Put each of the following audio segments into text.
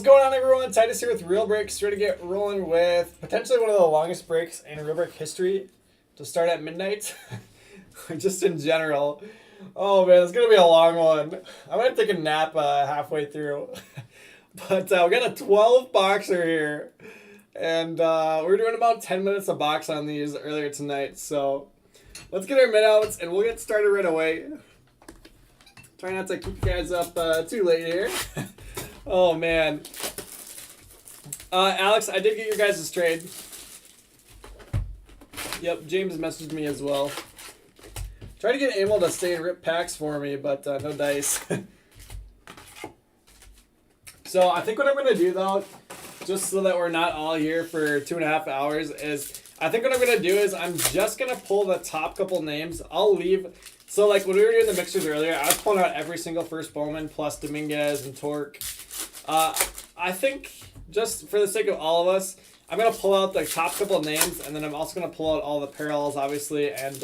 going on, everyone? Titus here with Real Breaks, ready to get rolling with potentially one of the longest breaks in Real Break history to start at midnight. Just in general. Oh man, it's going to be a long one. I'm going to take a nap halfway through. But we got a 12 boxer here. And we're doing about 10 minutes a box on these earlier tonight. So let's get our mid outs and we'll get started right away. Try not to keep you guys up too late here. Oh man. Alex, I did get your guys' trade. Yep, James messaged me as well. Try to get Emil to stay and rip packs for me, but no dice. So I think what I'm going to do though, just so that we're not all here for 2.5 hours, is I think what I'm going to do is I'm just going to pull the top couple names. I'll leave. So like when we were doing the mixers earlier, I was pulling out every single first Bowman plus Dominguez and Torque. I think just for the sake of all of us, I'm going to pull out the top couple of names, and then I'm also going to pull out all the parallels, obviously, and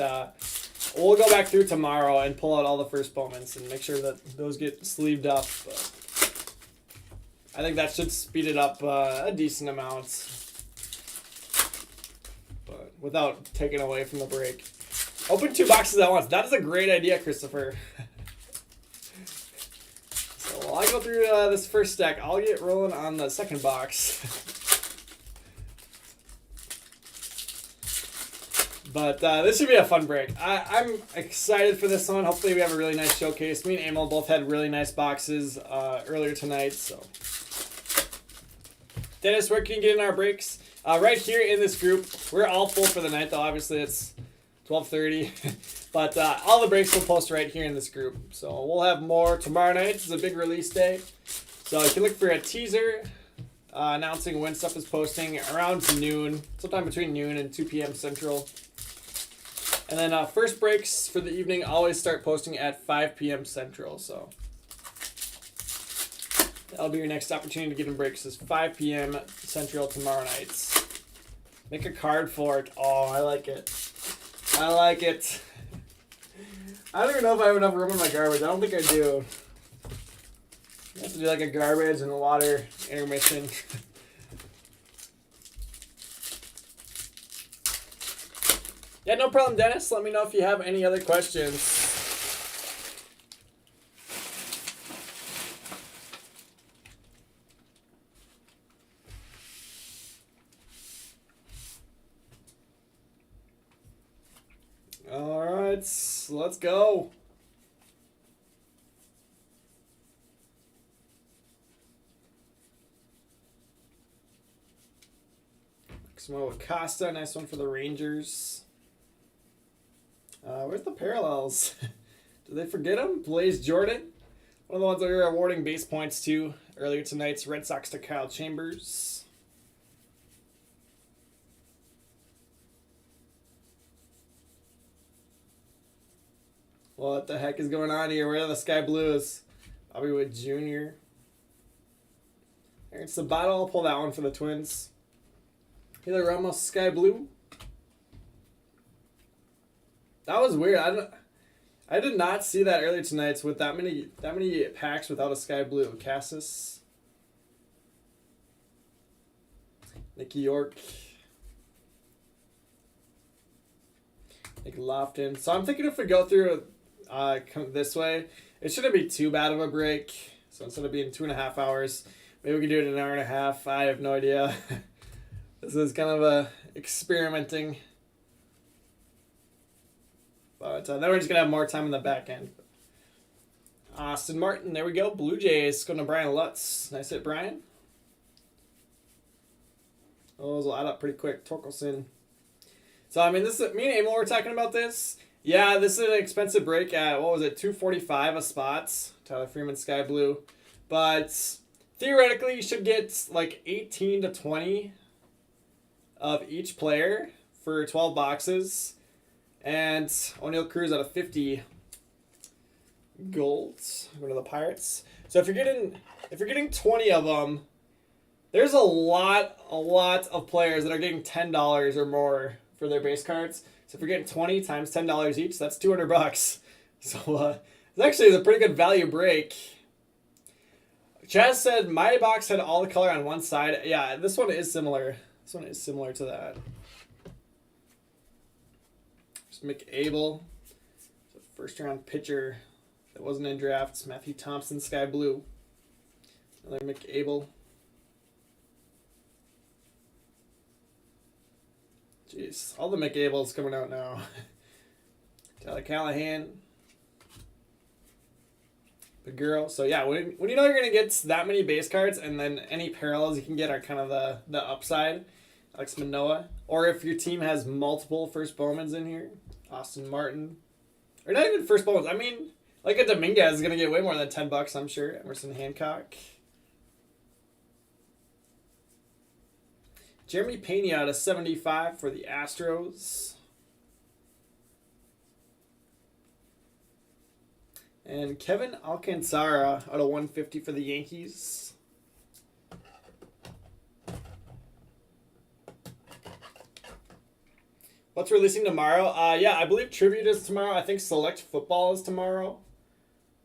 we'll go back through tomorrow and pull out all the first Bowmans and make sure that those get sleeved up. But I think that should speed it up a decent amount, but without taking away from the break. Open 2 boxes at once. That is a great idea, Christopher. While I go through this first stack, I'll get rolling on the second box. But this should be a fun break. I'm excited for this one. Hopefully we have a really nice showcase. Me and Emil both had really nice boxes earlier tonight. So, Dennis, where can you get in our breaks? Right here in this group. We're all full for the night, though. Obviously, it's 12:30. But all the breaks will post right here in this group. So we'll have more tomorrow night. It's a big release day. So you can look for a teaser announcing when stuff is posting around noon, sometime between noon and 2 p.m. Central. And then first breaks for the evening always start posting at 5 p.m. Central. So that'll be your next opportunity to get in breaks is 5 p.m. Central tomorrow night. Make a card for it. Oh, I like it. I like it. I don't even know if I have enough room in my garbage. I don't think I do. I have to do like a garbage and water intermission. Yeah, no problem, Dennis. Let me know if you have any other questions. All right, let's go. Maximo Acosta, nice one for the Rangers. Where's the parallels? Did they forget him? Blaze Jordan, one of the ones that we were awarding base points to earlier tonight's Red Sox to Kyle Chambers. What the heck is going on here? Where are the Sky Blues? Bobby Wood Jr. Aaron Sabato, I'll pull that one for the Twins. Taylor Ramos, Sky Blue. That was weird. I did not see that earlier tonight with that many packs without a Sky Blue. Cassis. Nicky York. Nick Lofton. So I'm thinking if we go through come this way, it shouldn't be too bad of a break. So instead of being 2.5 hours, maybe we can do it in 1.5 hours. I have no idea. This is kind of a experimenting. But then we're just going to have more time in the back end. Austin Martin, there we go. Blue Jays going to Brian Lutz. Nice hit, Brian. Those will add up pretty quick. Torkelson. So, I mean, this is me and Emil were talking about this. Yeah, this is an expensive break at, what was it, $245 a spot. Tyler Freeman, Sky Blue. But theoretically, you should get like 18 to 20 of each player for 12 boxes. And O'Neal Cruz out of 50 gold. Go to the Pirates. So if you're getting 20 of them, there's a lot of players that are getting $10 or more for their base cards. So if you're getting 20 times $10 each, that's $200. So it's actually a pretty good value break. Chaz said my box had all the color on one side. Yeah, this one is similar. This one is similar to that. Just McAble, first round pitcher that wasn't in drafts. Matthew Thompson, sky blue. Another McAble. Jeez, all the McAbles coming out now. Tyler Callahan. The girl. So yeah, when you know you're gonna get that many base cards, and then any parallels you can get are kind of the upside. Alex Manoah. Or if your team has multiple first Bowmans in here. Austin Martin. Or not even first Bowmans. I mean, like a Dominguez is gonna get way more than $10, I'm sure. Emerson Hancock. Jeremy Pena out of 75 for the Astros. And Kevin Alcantara out of 150 for the Yankees. What's releasing tomorrow? Yeah, I believe Tribute is tomorrow. I think Select Football is tomorrow.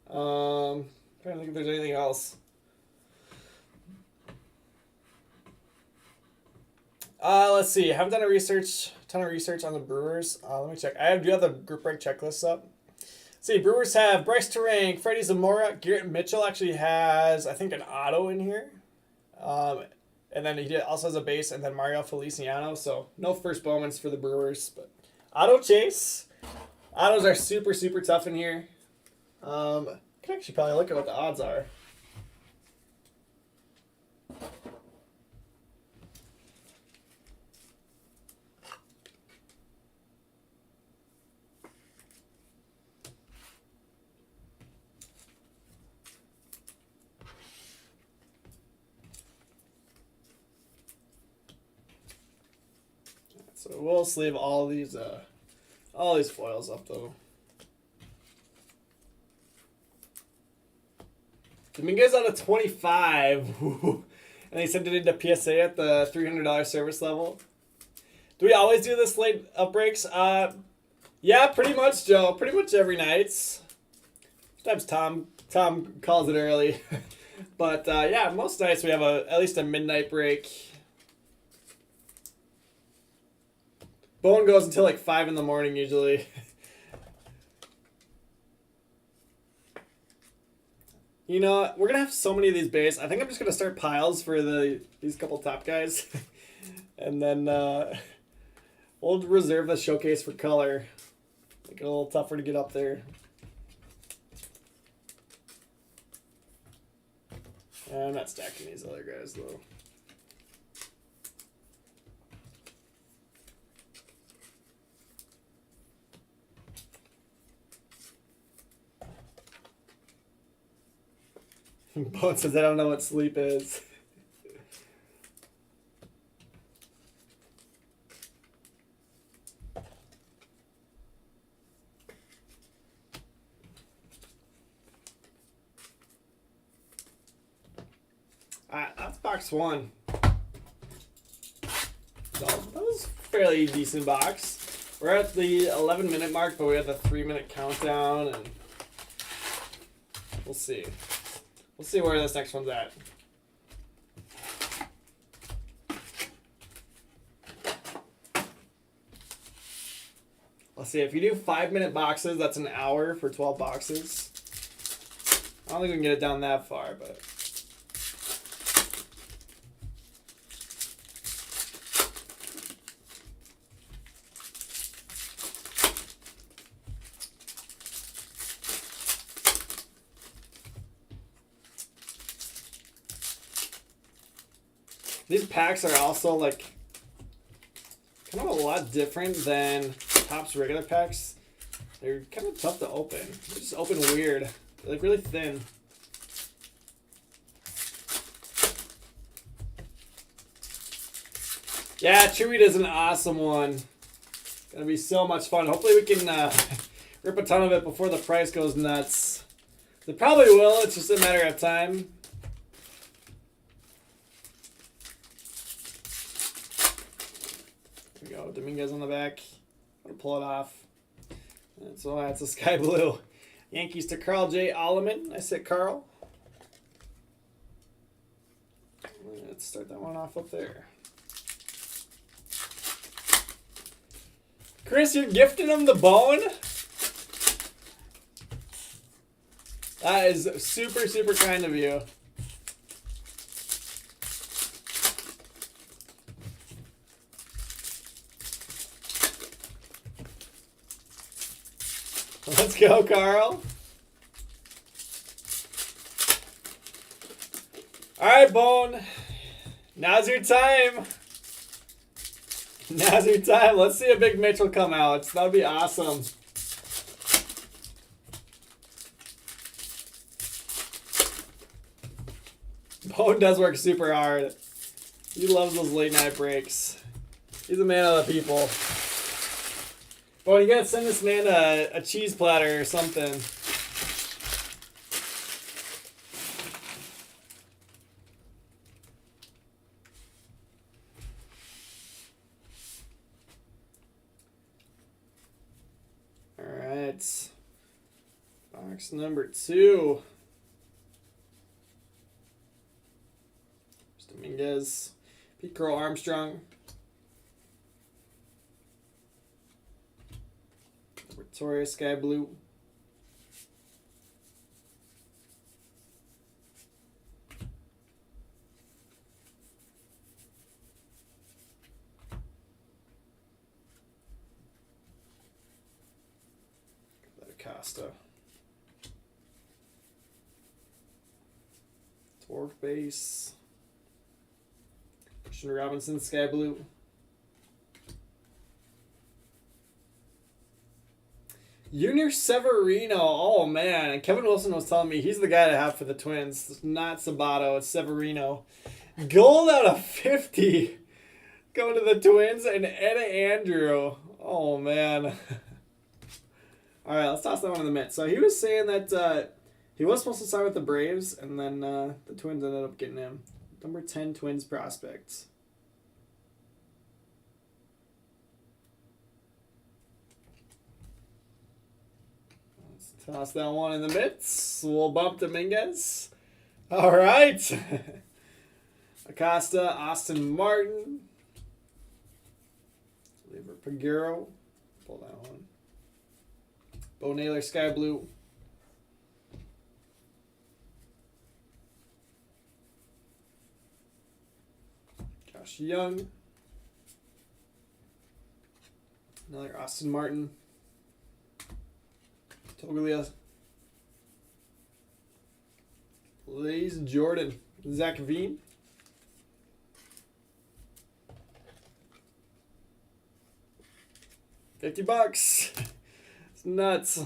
Trying to think if there's anything else. Let's see. I haven't done a ton of research on the Brewers. Let me check. I do have the group break checklists up. Let's see, Brewers have Bryce Terang, Freddie Zamora. Garrett Mitchell actually has, I think, an auto in here. And then he also has a base, and then Mario Feliciano. So no first Bowmans for the Brewers. But auto chase. Autos are super, super tough in here. I can actually probably look at what the odds are. So we'll sleeve all these foils up though. Dominguez out of 25. And they sent it into PSA at the $300 service level. Do we always do this late upbreaks? Yeah, pretty much, Joe. Pretty much every night. Sometimes Tom calls it early. But yeah, most nights we have at least a midnight break. Bone goes until like 5 in the morning usually. You know, we're going to have so many of these base. I think I'm just going to start piles for these couple top guys. And then we'll reserve the showcase for color. Make it a little tougher to get up there. I'm not stacking these other guys though. Bone says, I don't know what sleep is. That's box one. So that was a fairly decent box. We're at the 11-minute mark, but we have the 3-minute countdown, and we'll see. We'll see where this next one's at. Let's see, if you do 5-minute boxes, that's an hour for 12 boxes. I don't think we can get it down that far, but... These packs are also like kind of a lot different than Topps regular packs. They're kind of tough to open. They just open weird. They're like really thin. Yeah, Chewy is an awesome one. Gonna be so much fun. Hopefully we can rip a ton of it before the price goes nuts. They probably will. It's just a matter of time. Dominguez on the back. I'm gonna pull it off. And so that's a sky blue. Yankees to Carl J. Alleman. I said Carl. let's start that one off up there. Chris, you're gifting him the bone? That is super, super kind of you. Let's go, Carl. All right, Bone. Now's your time. Now's your time. Let's see a big Mitchell come out. That would be awesome. Bone does work super hard. He loves those late night breaks. He's a man of the people. Bone, you gotta send this man a cheese platter or something. Box number 2. Dominguez, Pete Carl Armstrong, Victoria Sky Blue, Acosta. Dwarf base. Christian Robinson, Sky Blue. Junior Severino. Oh, man. And Kevin Wilson was telling me he's the guy to have for the Twins. It's not Sabato. It's Severino. Gold out of 50. Going to the Twins. And Etta Andrew. Oh, man. All right, let's toss that one in the mix. So he was saying that he was supposed to sign with the Braves, and then the Twins ended up getting him. Number 10 Twins prospect. Let's toss that one in the mitts. We'll bump Dominguez. All right. Acosta, Austin Martin. Lever Paguro. Pull that one. Bo Naylor, Sky Blue. Josh Young. Another Austin Martin. Toglia. Lays Jordan. Zach Veen. $50. It's nuts.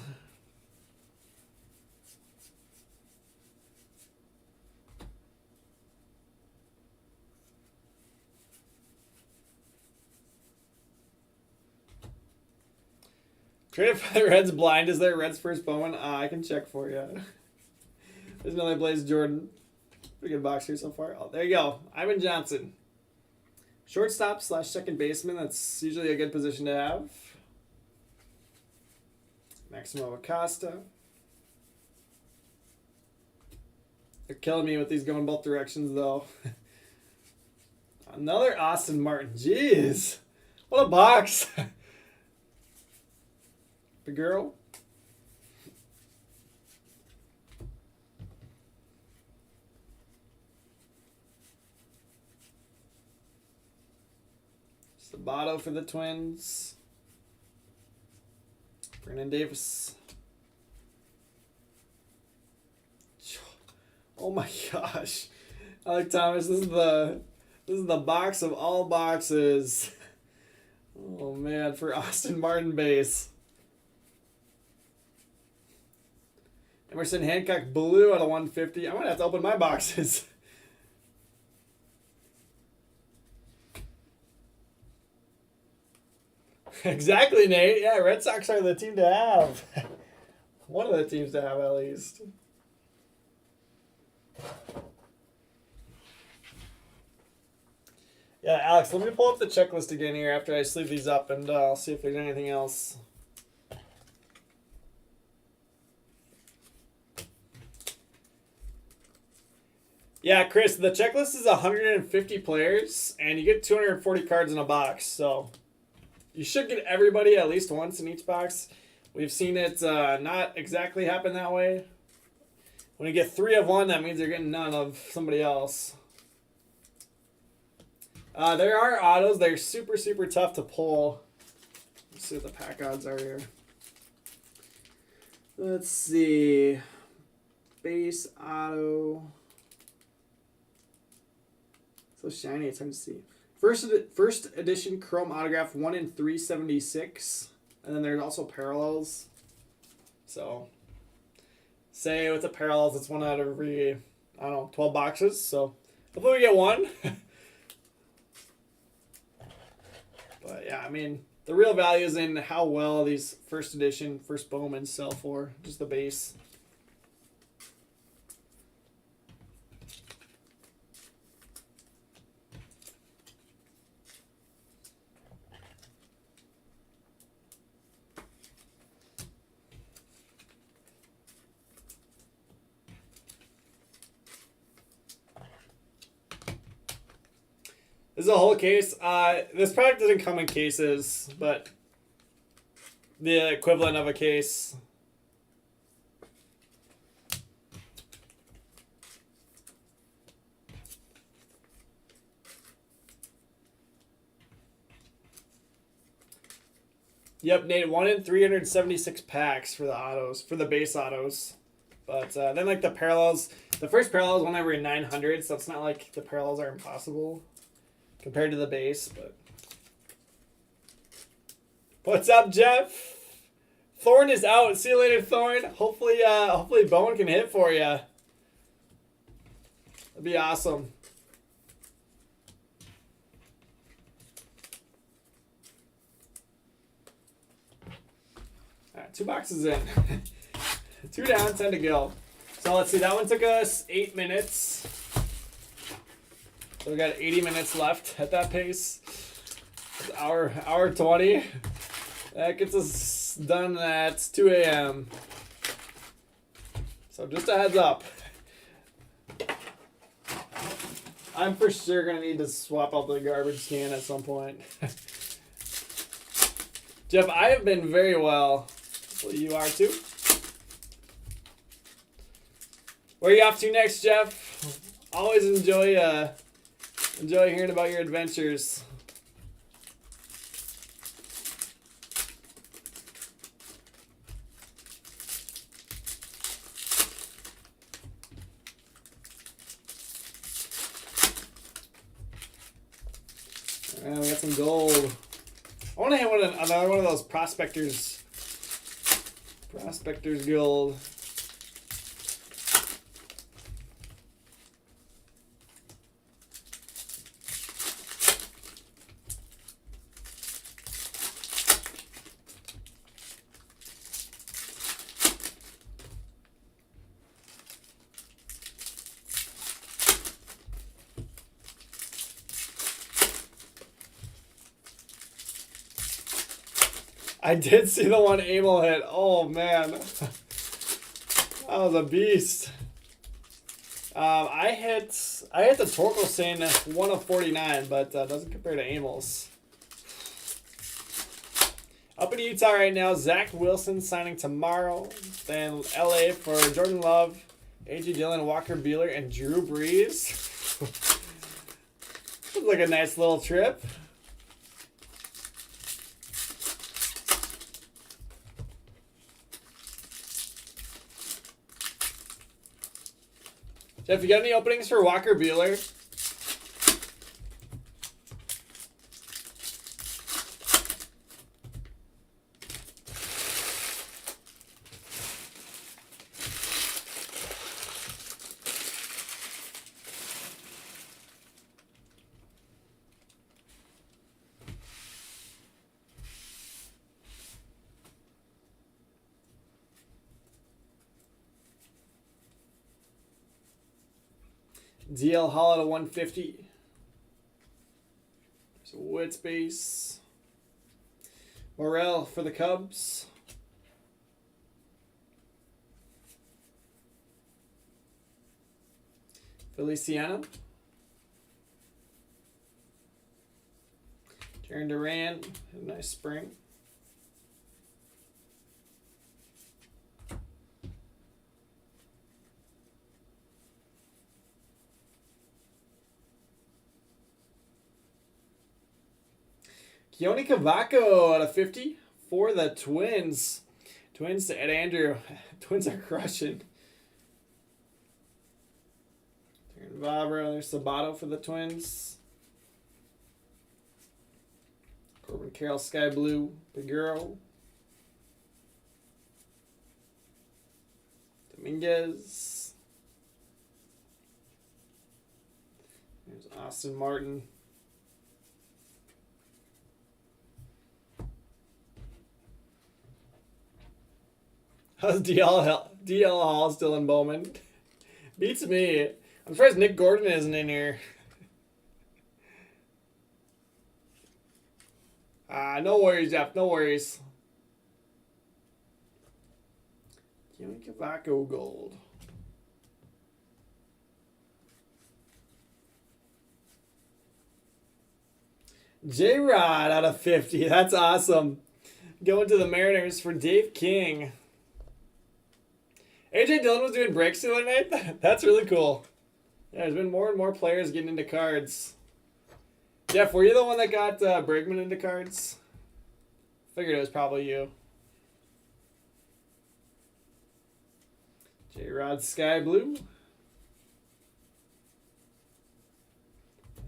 Traded for the Reds blind. Is there Reds first Bowman? I can check for you. There's another Blaze Jordan. Pretty good box here so far. Oh, there you go. Ivan Johnson. Shortstop / second baseman. That's usually a good position to have. Maximo Acosta. They're killing me with these going both directions, though. Another Austin Martin. Jeez. What a box. The girl. Sabato for the Twins. Brennan Davis. Oh my gosh. Alec Thomas, this is the box of all boxes. Oh man, for Austin Martin base. Emerson Hancock blue out of 150. I'm gonna have to open my boxes. Exactly, Nate. Yeah, Red Sox are the team to have. One of the teams to have, at least. Yeah, Alex, let me pull up the checklist again here after I sleeve these up, and I'll see if there's anything else. Yeah, Chris, the checklist is 150 players, and you get 240 cards in a box. So you should get everybody at least once in each box. We've seen it not exactly happen that way. When you get 3 of one, that means you're getting none of somebody else. There are autos. They're super, super tough to pull. Let's see what the pack odds are here. Let's see. Base auto. So shiny, it's hard to see. First edition Chrome autograph, 1 in 376. And then there's also parallels. So, say with the parallels, it's 1 out of every, I don't know, 12 boxes. So, hopefully we get 1. But yeah, I mean, the real value is in how well these first edition, first Bowman sell for. Just the base. This is a whole case. This product doesn't come in cases, but the equivalent of a case. Yep, Nate, 1 in 376 packs for the autos, for the base autos. But then like the parallels, the first parallel is 1 every 900, so it's not like the parallels are impossible compared to the base. But what's up, Jeff? Thorn is out. See you later, Thorn. Hopefully Bowman can hit for you. That'd be awesome. All right, 2 boxes in. 2 down, 10 to go. So let's see. That one took us 8 minutes. So we got 80 minutes left at that pace. It's hour 20. That gets us done at 2 a.m. So just a heads up. I'm for sure going to need to swap out the garbage can at some point. Jeff, I have been very well. Well, you are too. Where are you off to next, Jeff? Always enjoy hearing about your adventures. And we got some gold. I want to hit another one of those prospectors gold. I did see the one Abel hit. Oh man, that was a beast. I hit the Torkelson 1 of 49, but doesn't compare to Amel's. Up in Utah right now, Zach Wilson signing tomorrow. Then LA for Jordan Love, A.J. Dillon, Walker Buehler, and Drew Brees. Looks like a nice little trip. Jeff, you got any openings for Walker Buehler? DL Hall at a 150. So Wood space. Morel for the Cubs. Feliciano. Jaron Duran, a nice spring. Keone Cavaco out of 50 for the Twins. Twins to Ed Andrew. Twins are crushing. Vavra, there's Sabato for the Twins. Corbin Carroll, Sky Blue, Paguro. Dominguez. There's Austin Martin. How's DL Hall still in Bowman? Beats me. I'm surprised Nick Gordon isn't in here. No worries, Jeff. No worries. Keone Cavaco gold. J-Rod out of 50. That's awesome. Going to the Mariners for Dave King. AJ Dillon was doing breaks the other night. That's really cool. Yeah, there's been more and more players getting into cards. Jeff, were you the one that got Bregman into cards? Figured it was probably you. J-Rod Sky Blue.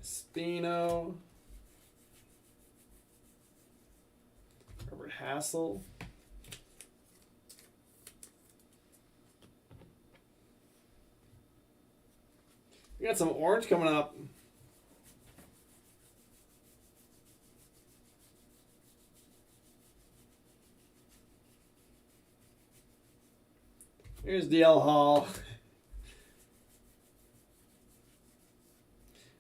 Espino. Robert Hassel. We got some orange coming up. Here's DL Hall.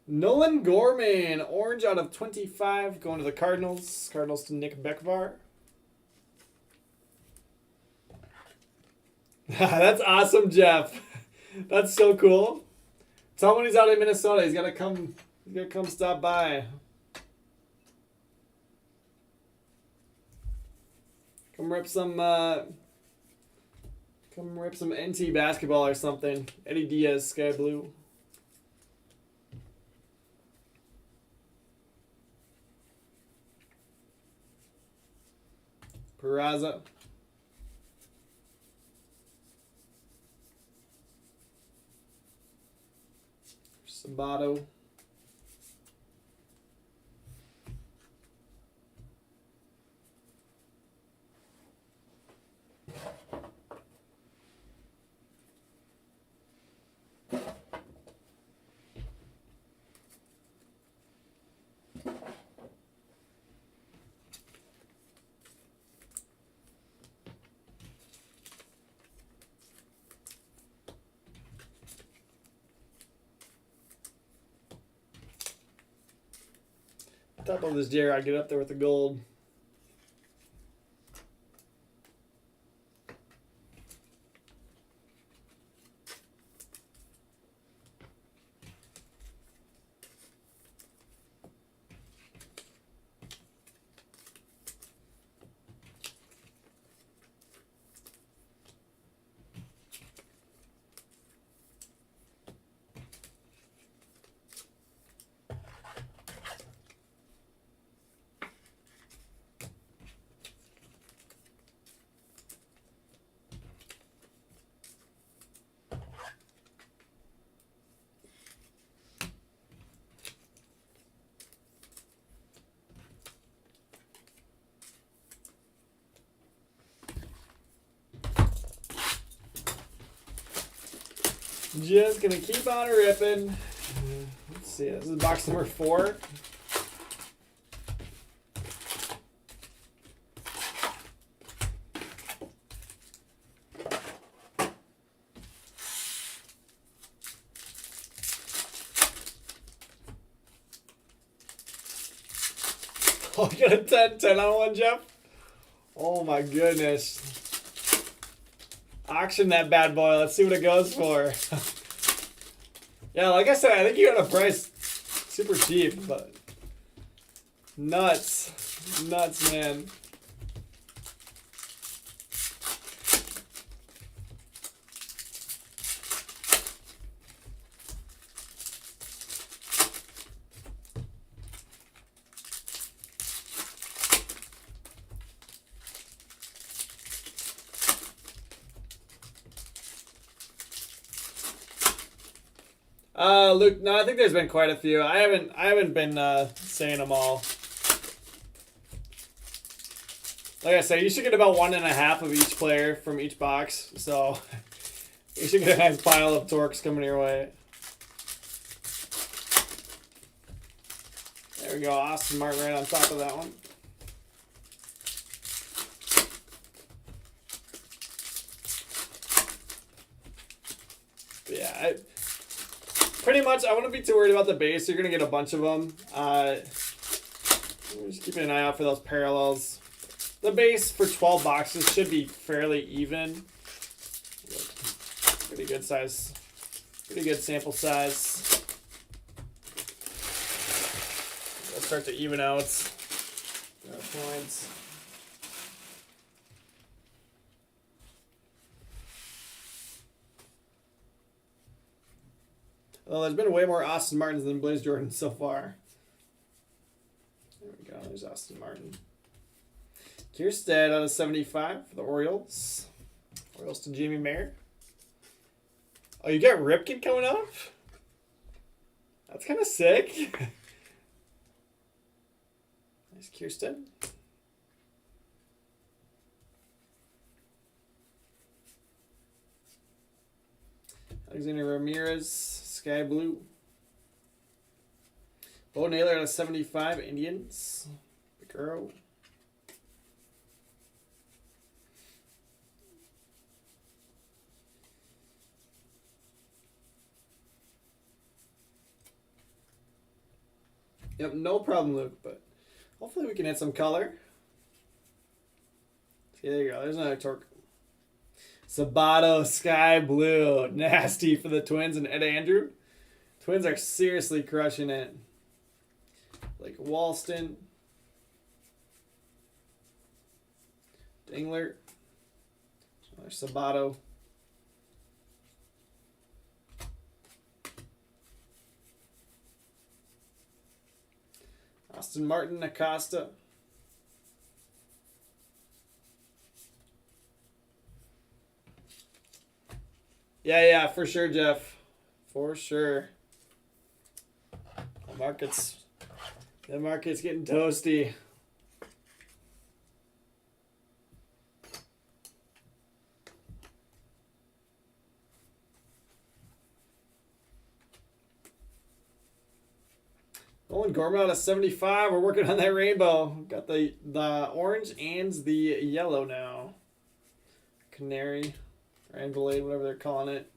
Nolan Gorman, orange out of 25, going to the Cardinals. Cardinals to Nick Bekvar. That's awesome, Jeff. That's so cool. Tell him when he's out in Minnesota, he's gotta come stop by. Come rip some NT basketball or something. Eddie Diaz, Sky Blue. Peraza. Sabato. Top of this Jerry, I get up there with the gold. Just gonna keep on ripping. Let's see, this is box number 4. Oh, you got a 10 on one, Jeff? Oh my goodness. Auction that bad boy. Let's see what it goes for. Yeah, like I said, I think you got a price super cheap, but nuts, man. Luke, no, I think there's been quite a few. I haven't been saying them all. Like I said, you should get about 1.5 of each player from each box. So you should get a nice pile of Torques coming your way. There we go, Austin Martin right on top of that one. But yeah, pretty much, I wouldn't be too worried about the base. You're going to get a bunch of them. Just keeping an eye out for those parallels. The base for 12 boxes should be fairly even. Pretty good size. Pretty good sample size. It'll start to even out. Points. Well, there's been way more Austin Martins than Blaze Jordans so far. There we go. There's Austin Martin. Kierstead out of 75 for the Orioles. Orioles to Jamie Mayer. Oh, you got Ripken coming up? That's kind of sick. Nice Kierstead. Alexander Ramirez, Sky Blue. Bo Naylor out of 75, Indians. Picaro. Yep, no problem, Luke, but hopefully we can hit some color. See, there you go. There's another Torque. Sabato, Sky Blue. Nasty for the Twins and Ed Andrew. Twins are seriously crushing it. Like Walston. Dingler. There's Sabato. Austin Martin, Acosta. Yeah, for sure, Jeff. For sure. The market's getting toasty. Owen Gorman out of 75. We're working on that rainbow. Got the orange and the yellow now. Canary. Or Anvilade, whatever they're calling it.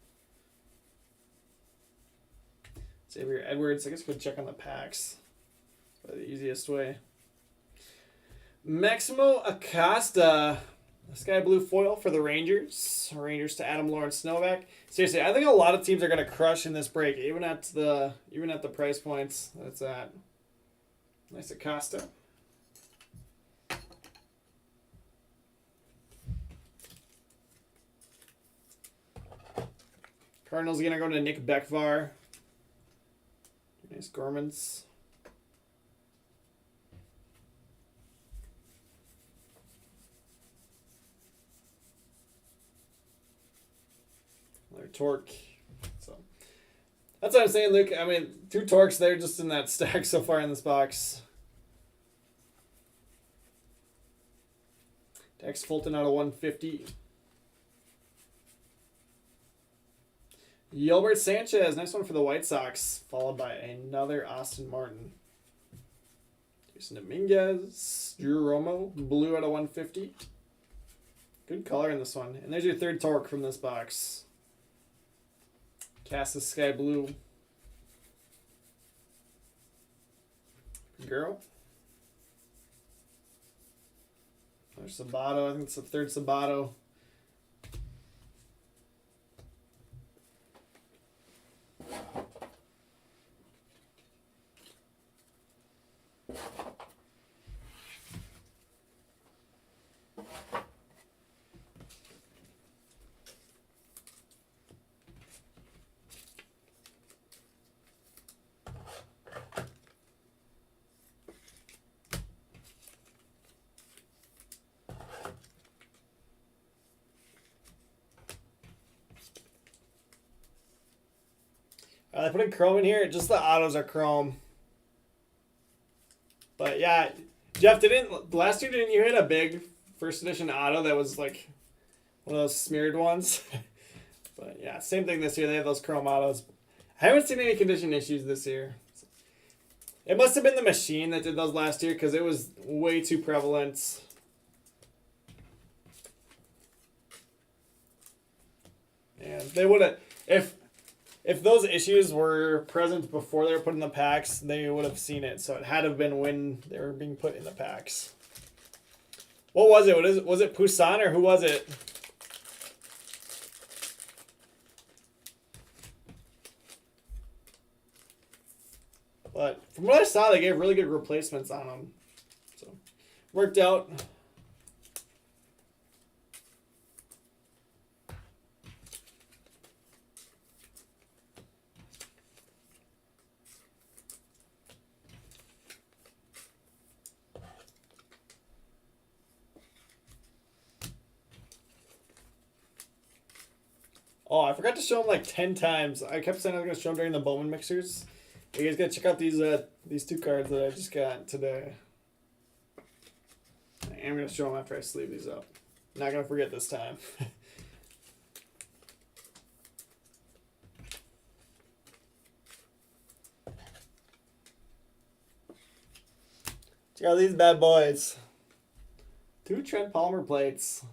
Xavier Edwards. I guess go check on the packs. Probably the easiest way. Maximo Acosta. Sky Blue foil for the Rangers. Rangers to Adam Lawrence Novak. Seriously, I think a lot of teams are going to crush in this break, even at the price points that's at. Nice Acosta. Cardinals going to go to Nick Beckvar. Nice Gormans. Another Torque. So that's what I'm saying, Luke. I mean, 2 Torques there just in that stack so far in this box. Dex Fulton out of 150. Yolbert Sanchez, nice one for the White Sox, followed by another Austin Martin. Jason Dominguez, Drew Romo, blue out of 150. Good color in this one. And there's your 3rd Torque from this box. Cassis Sky Blue. Girl. There's Sabato. I think it's the 3rd Sabato. Are they putting chrome in here? Just the autos are chrome. But yeah, Jeff, last year didn't you hit a big first edition auto that was like one of those smeared ones? But yeah, same thing this year. They have those chrome autos. I haven't seen any condition issues this year. It must have been the machine that did those last year because it was way too prevalent. And they would have, if those issues were present before they were put in the packs, they would have seen it. So it had to have been when they were being put in the packs. What was it? Was it Poussin or who was it? But from what I saw, they gave really good replacements on them. So, worked out. Oh, I forgot to show them like 10 times. I kept saying I was going to show them during the Bowman mixers. You guys gotta check out these two cards that I just got today. I am gonna show them after I sleeve these up. Not gonna forget this time. Check out these bad boys. 2 Trent Palmer plates.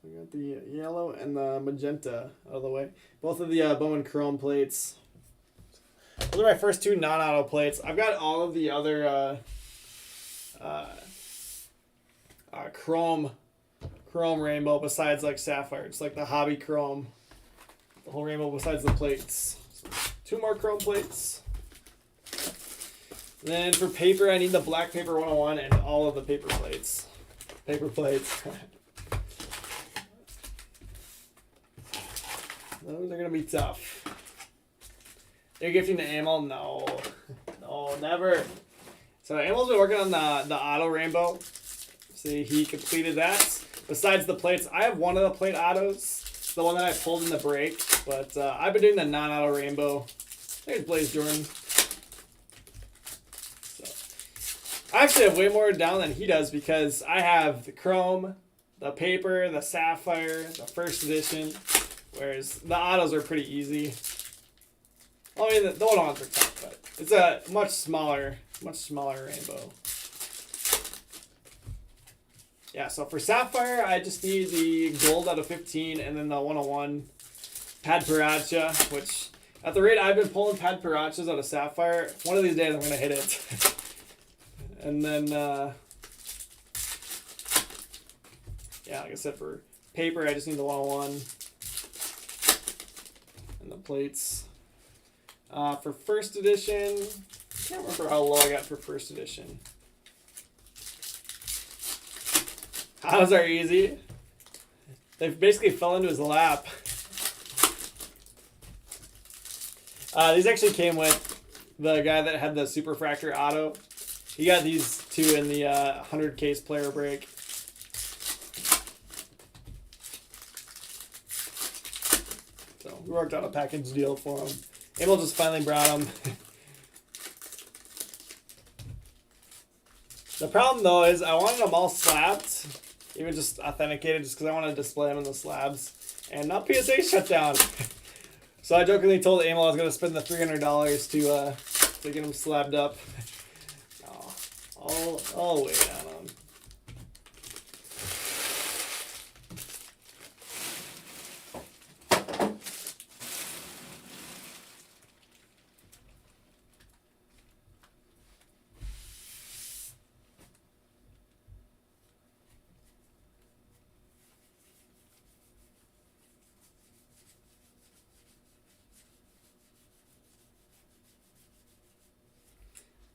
We got the yellow and the magenta out of the way. Both of the Bowman Chrome plates. Those are my first 2 non-auto plates. I've got all of the other chrome rainbow besides like sapphire. It's like the hobby chrome. The whole rainbow besides the plates. So 2 more chrome plates. Then for paper, I need the black paper 101 and all of the paper plates. Paper plates. Those are going to be tough. You're gifting to Amel? No. No, never. So Amel's been working on the auto rainbow. See, he completed that. Besides the plates, I have one of the plate autos. The one that I pulled in the break. But I've been doing the non-auto rainbow. There's Blaze Jordan. So, I actually have way more down than he does because I have the chrome, the paper, the sapphire, the first edition. Whereas the autos are pretty easy. I mean, the one ones are tough, but it's a much smaller rainbow. Yeah, so for Sapphire, I just need the gold out of 15 and then the 101 Pad Paracha, which at the rate I've been pulling Pad Parachas out of Sapphire, one of these days I'm going to hit it. And then, yeah, like I said, for paper, I just need the 101 and the plates. For first edition, I can't remember how low I got for first edition. Autos are easy. They basically fell into his lap. These actually came with the guy that had the Superfractor auto. He got these 2 in the 100 case player break. So we worked out a package deal for him. Abel just finally brought them. The problem though is I wanted them all slabbed, even just authenticated, just because I wanted to display them in the slabs, and not PSA shut down. So I jokingly told Emil I was going to spend the $300 to get them slabbed up. Oh, I'll wait on them.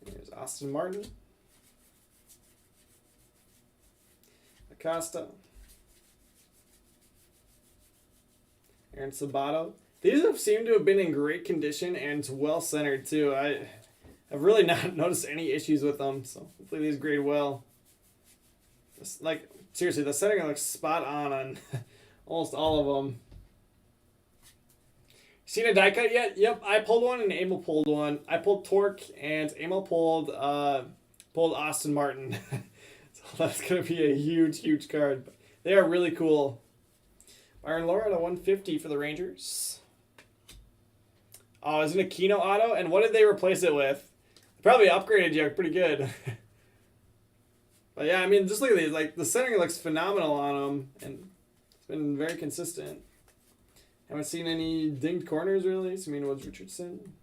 Here's Austin Martin. Acosta. Aaron Sabato. These have seemed to have been in great condition and well centered too. I've really not noticed any issues with them, so hopefully these grade well. Just, like, seriously, the centering looks spot on almost all of them. Seen a die cut yet? Yep, I pulled one and Emil pulled one. I pulled Torque and Emil pulled Austin Martin. So that's gonna be a huge card. But they are really cool. Byron Laura at a 150 for the Rangers. Oh, it's an Aquino auto, and what did they replace it with? Probably upgraded you pretty good. But yeah, I mean, just look at these. Like, the centering looks phenomenal on them, and it's been very consistent. Haven't seen any dinged corners, really. Samina Woods Richardson.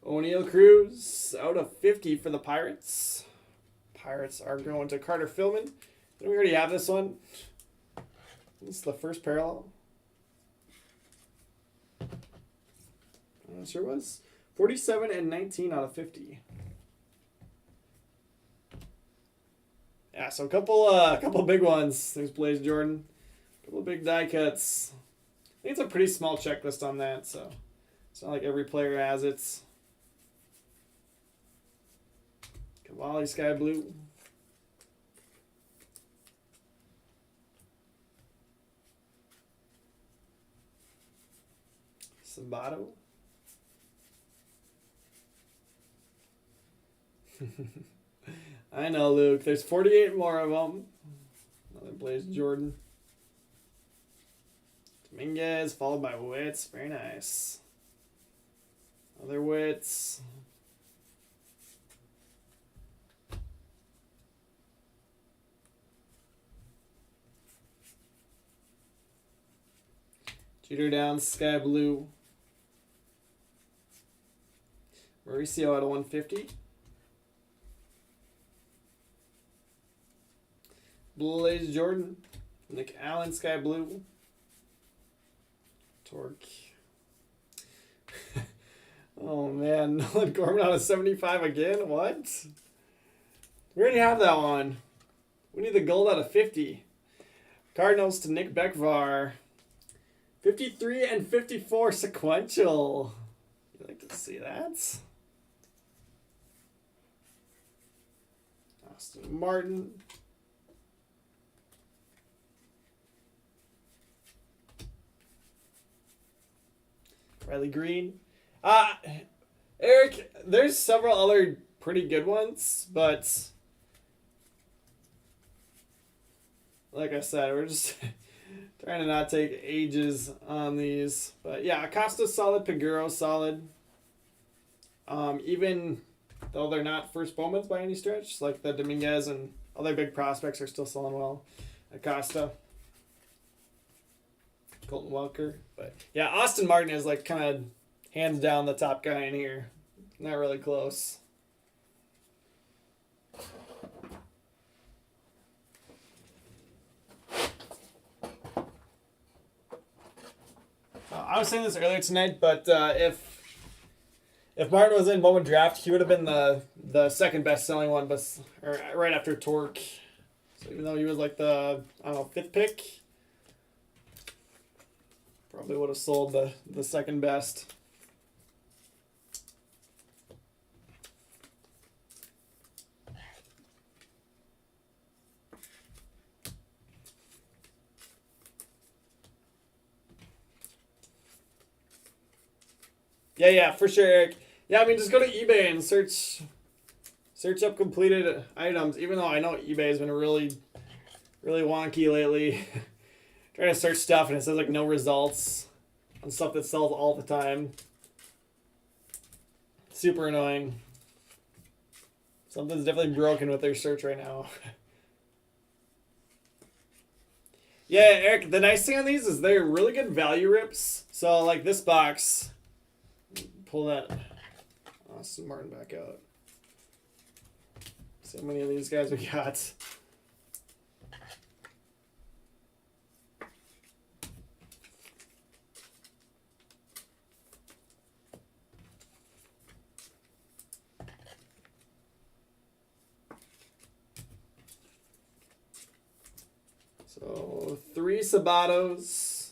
O'Neal Cruz out of 50 for the Pirates. Pirates are going to Carter Philman. Didn't we already have this one? This is the first parallel. Sure was. 47 and 19 out of 50. Yeah, so a couple big ones. There's Blaze Jordan. A couple big die cuts. I think it's a pretty small checklist on that, so it's not like every player has it. Cavalli Sky Blue. Sabato. I know, Luke. There's 48 more of them. Another Blaze Jordan. Dominguez, followed by Wits. Very nice. Other Wits. Jeter down, Sky Blue. Mauricio at a 150. Blaze Jordan. Nick Allen, Sky Blue. Torque. Oh man, Nolan Gorman out of 75 again? What? We already have that one. We need the gold out of 50. Cardinals to Nick Bekvar. 53 and 54 sequential. You like to see that? Austin Martin. Riley Green. Eric, there's several other pretty good ones, but like I said, we're just trying to not take ages on these. But yeah, Acosta's solid, Piguero's solid. Even though they're not first Bowmans by any stretch, like the Dominguez and other big prospects are still selling well. Acosta. Colton Welker. But yeah, Austin Martin is like kind of hands down the top guy in here. Not really close. I was saying this earlier tonight, but if Martin was in Bowman draft, he would have been the second best selling one, but right after Torque. So even though he was like the fifth pick, probably would have sold the second best. Yeah, for sure, Eric. Yeah, I mean, just go to eBay and search up completed items, even though I know eBay has been really, really wonky lately. Trying to search stuff and it says like no results on stuff that sells all the time. Super annoying. Something's definitely broken with their search right now. Yeah, Eric, the nice thing on these is they're really good value rips. So like this box, pull that Austin Martin back out. So many of these guys we got. So 3 Sabatos,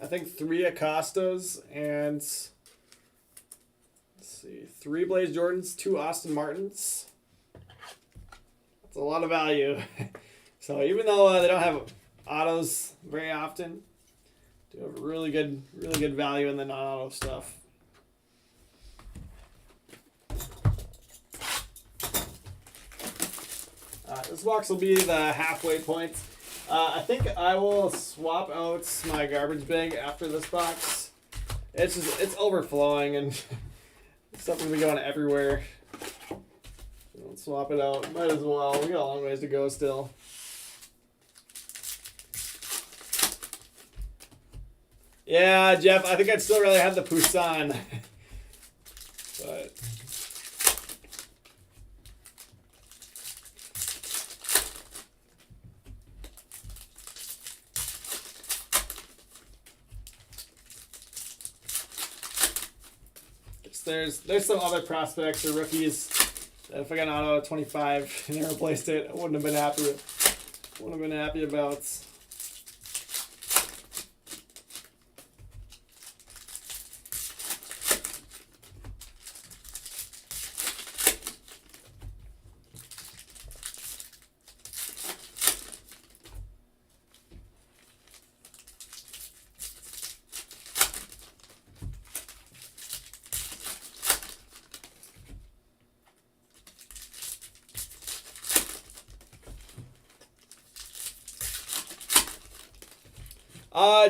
I think 3 Acostas, and let's see, 3 Blaze Jordans, 2 Austin Martins. That's a lot of value. So even though they don't have autos very often. Do have really good value in the non-auto stuff. This box will be the halfway point. I think I will swap out my garbage bag after this box. It's overflowing and stuff will be going everywhere. Don't swap it out. Might as well. We got a long ways to go still. Yeah, Jeff, I think I'd still rather have the Poussin. But there's some other prospects or rookies that if I got an auto at 25 and they replaced it, I wouldn't have been happy with. Wouldn't have been happy about.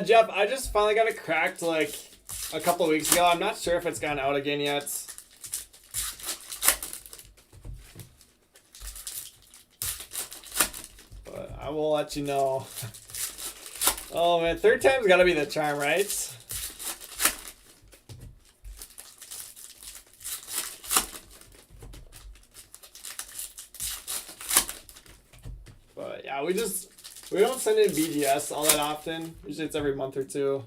Jeff, I just finally got it cracked like a couple of weeks ago. I'm not sure if it's gone out again yet. But I will let you know. Oh man, third time's gotta be the charm, right? But yeah, we don't send in BGS all that often. Usually it's every month or two.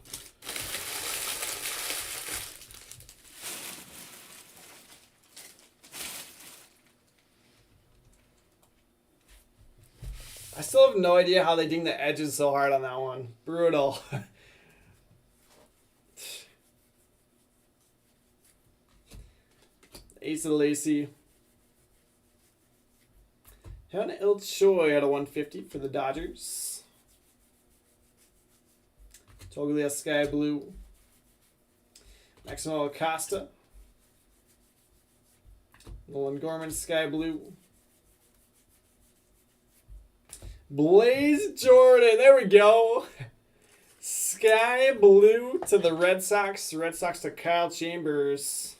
I still have no idea how they ding the edges so hard on that one. Brutal. Ace of Lacey. Untitled Chapter at a 150 for the Dodgers. Toglia Sky Blue. Maximo Acosta. Nolan Gorman Sky Blue. Blaze Jordan. There we go. Sky Blue to the Red Sox. Red Sox to Kyle Chambers.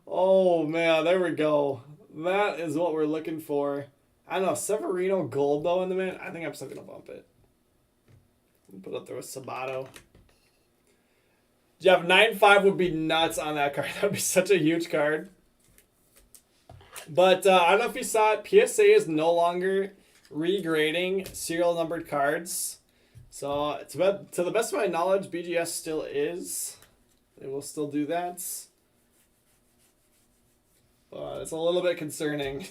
Oh man, there we go. That is what we're looking for. I don't know, Severino Gold though in the minute. I think I'm still gonna bump it. Put up there with Sabato. Jeff, 9.5 would be nuts on that card. That would be such a huge card. But I don't know if you saw it. PSA is no longer regrading serial numbered cards. So to the best of my knowledge, BGS still is. They will still do that. But it's a little bit concerning.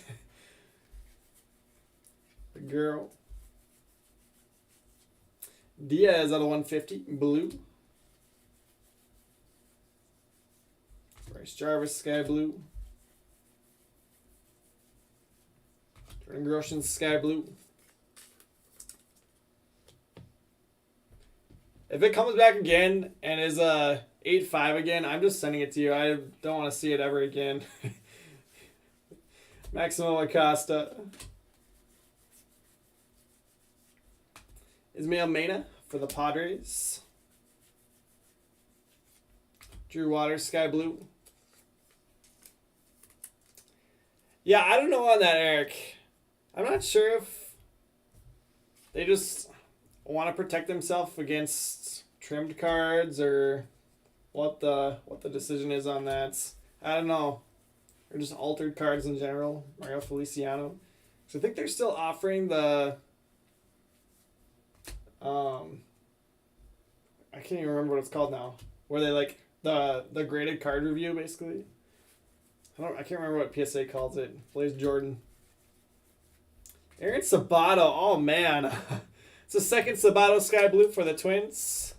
The girl. Diaz out of 150. Blue. Bryce Jarvis, Sky Blue. Jordan Groshans, Sky Blue. If it comes back again and is a 8.5 again, I'm just sending it to you. I don't want to see it ever again. Maximo Acosta. Ismael Mena for the Padres. Drew Waters, Sky Blue. Yeah, I don't know on that, Eric. I'm not sure if they just want to protect themselves against trimmed cards or what the decision is on that. I don't know. Or just altered cards in general. Mario Feliciano. So I think they're still offering the I can't even remember what it's called now. Where they like the graded card review basically. I can't remember what PSA calls it. Blaze Jordan. Aaron Sabato. Oh man. It's the second Sabato Sky Blue for the Twins.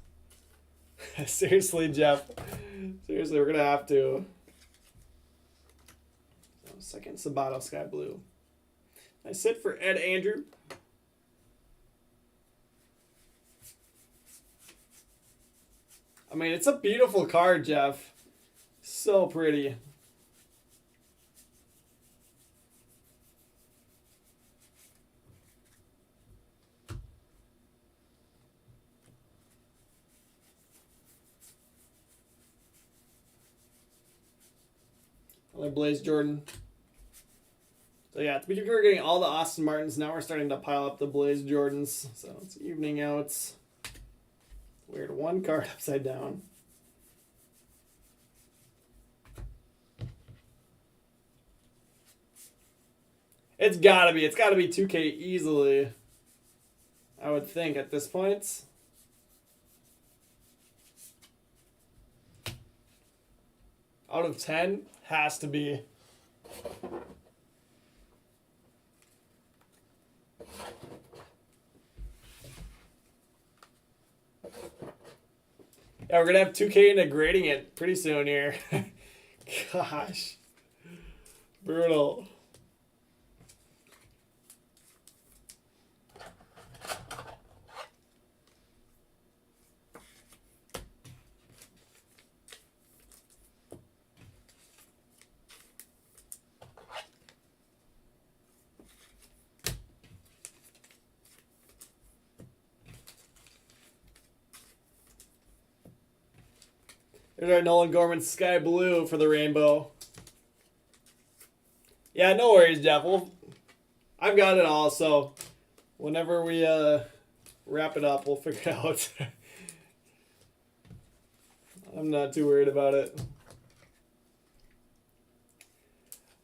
Seriously, Jeff. Seriously, we're gonna have to. Second Sabato Sky Blue. Nice hit for Ed Andrew. I mean, it's a beautiful card, Jeff. So pretty. Another Blaze Jordan. So yeah, we were getting all the Austin Martins. Now we're starting to pile up the Blaze Jordans. So it's evening out. Weird, one card upside down. It's gotta be 2K easily. I would think at this point. Out of 10, has to be. Yeah, we're gonna have 2K into grading it pretty soon here. Gosh. Brutal. There's our Nolan Gorman Sky Blue for the rainbow. Yeah, no worries, Jeff. I've got it all, so whenever we wrap it up, we'll figure it out. I'm not too worried about it.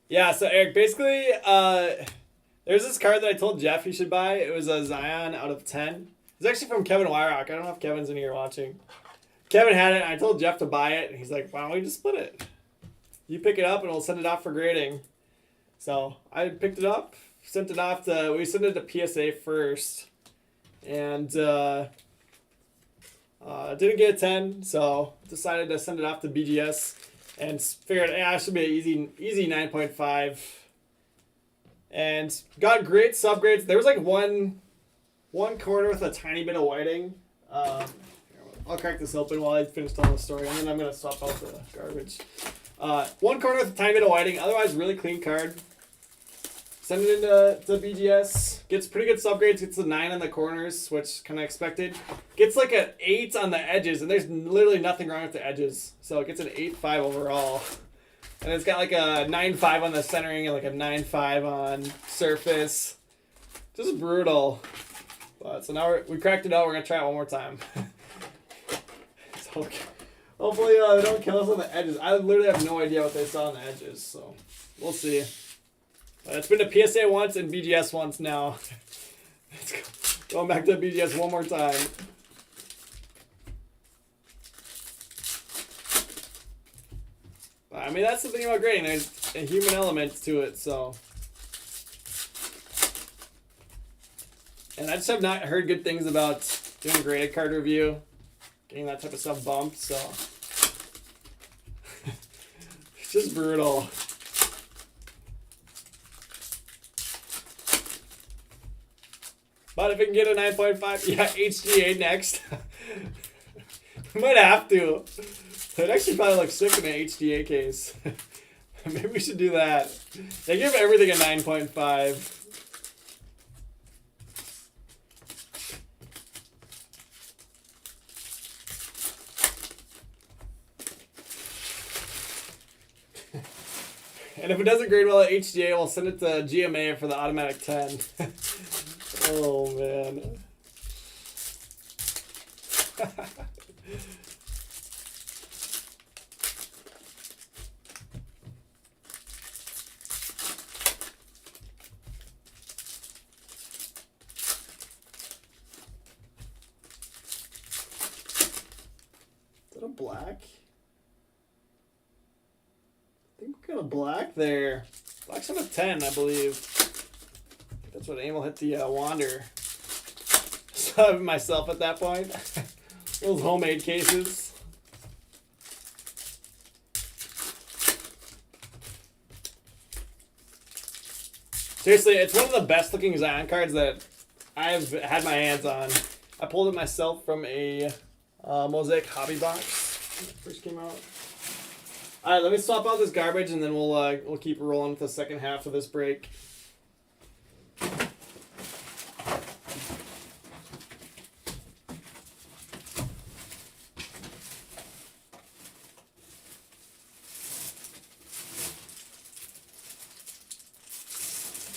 Yeah, so Eric, basically, there's this card that I told Jeff he should buy. It was a Zion out of 10. It's actually from Kevin Wyrock. I don't know if Kevin's in here watching. Kevin had it, and I told Jeff to buy it, and he's like, why don't we just split it? You pick it up, and we'll send it off for grading. So I picked it up, sent it off to, we sent it to PSA first, and didn't get a 10, so decided to send it off to BGS, and figured, yeah, it should be an easy 9.5. And got great subgrades. There was like one corner with a tiny bit of whiting. I'll crack this open while I finish telling the story, and then I'm going to swap out the garbage. One corner with a tiny bit of whiting, otherwise really clean card. Send it into BGS. Gets pretty good subgrades. Gets a 9 on the corners, which kind of expected. Gets like an 8 on the edges, and there's literally nothing wrong with the edges. So it gets an 8.5 overall. And it's got like a 9.5 on the centering and like a 9.5 on surface. Just brutal. But so now we cracked it out. We're going to try it one more time. So hopefully they don't kill us on the edges. I literally have no idea what they saw on the edges. So we'll see. But it's been to PSA once and BGS once now. Let's go. Going back to BGS one more time. I mean, that's the thing about grading. There's a human element to it, so. And I just have not heard good things about doing a graded card review, getting that type of stuff bumped, so. It's just brutal. But if we can get a 9.5, yeah, HGA next. We might have to. It actually probably looks sick in an HGA case. Maybe we should do that. They give everything a 9.5. And if it doesn't grade well at HGA, we'll send it to GMA for the automatic 10. Oh, man. Is that a black? I think we got a black there. Black's out of 10, I believe. That's what Emil hit the Wander. So myself at that point. Those homemade cases. Seriously, it's one of the best looking Zion cards that I've had my hands on. I pulled it myself from a Mosaic hobby box. when it first came out. All right, let me swap out this garbage, and then we'll keep rolling with the second half of this break.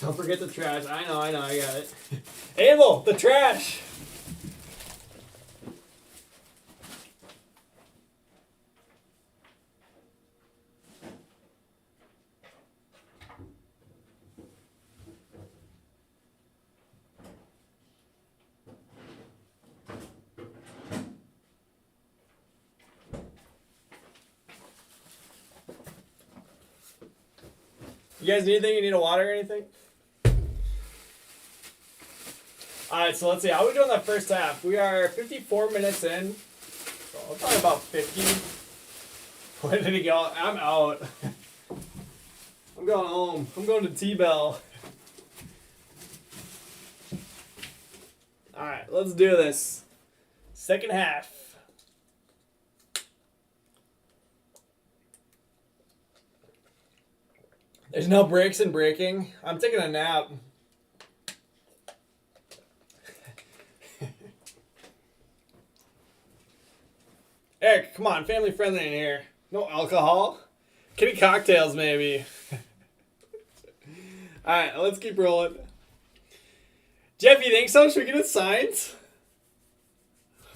Don't forget the trash. I know, I got it. Abel, the trash! You guys need anything? You need a water or anything? Alright, so let's see. How are we doing that first half? We are 54 minutes in. So probably about 50. Where did he go? I'm out. I'm going home. I'm going to T-Bell. Alright, let's do this. Second half. There's no breaks in breaking. I'm taking a nap. Eric, come on, family friendly in here. No alcohol. Kitty cocktails, maybe. Alright, let's keep rolling. Jeff, you think so? Should we get it signed?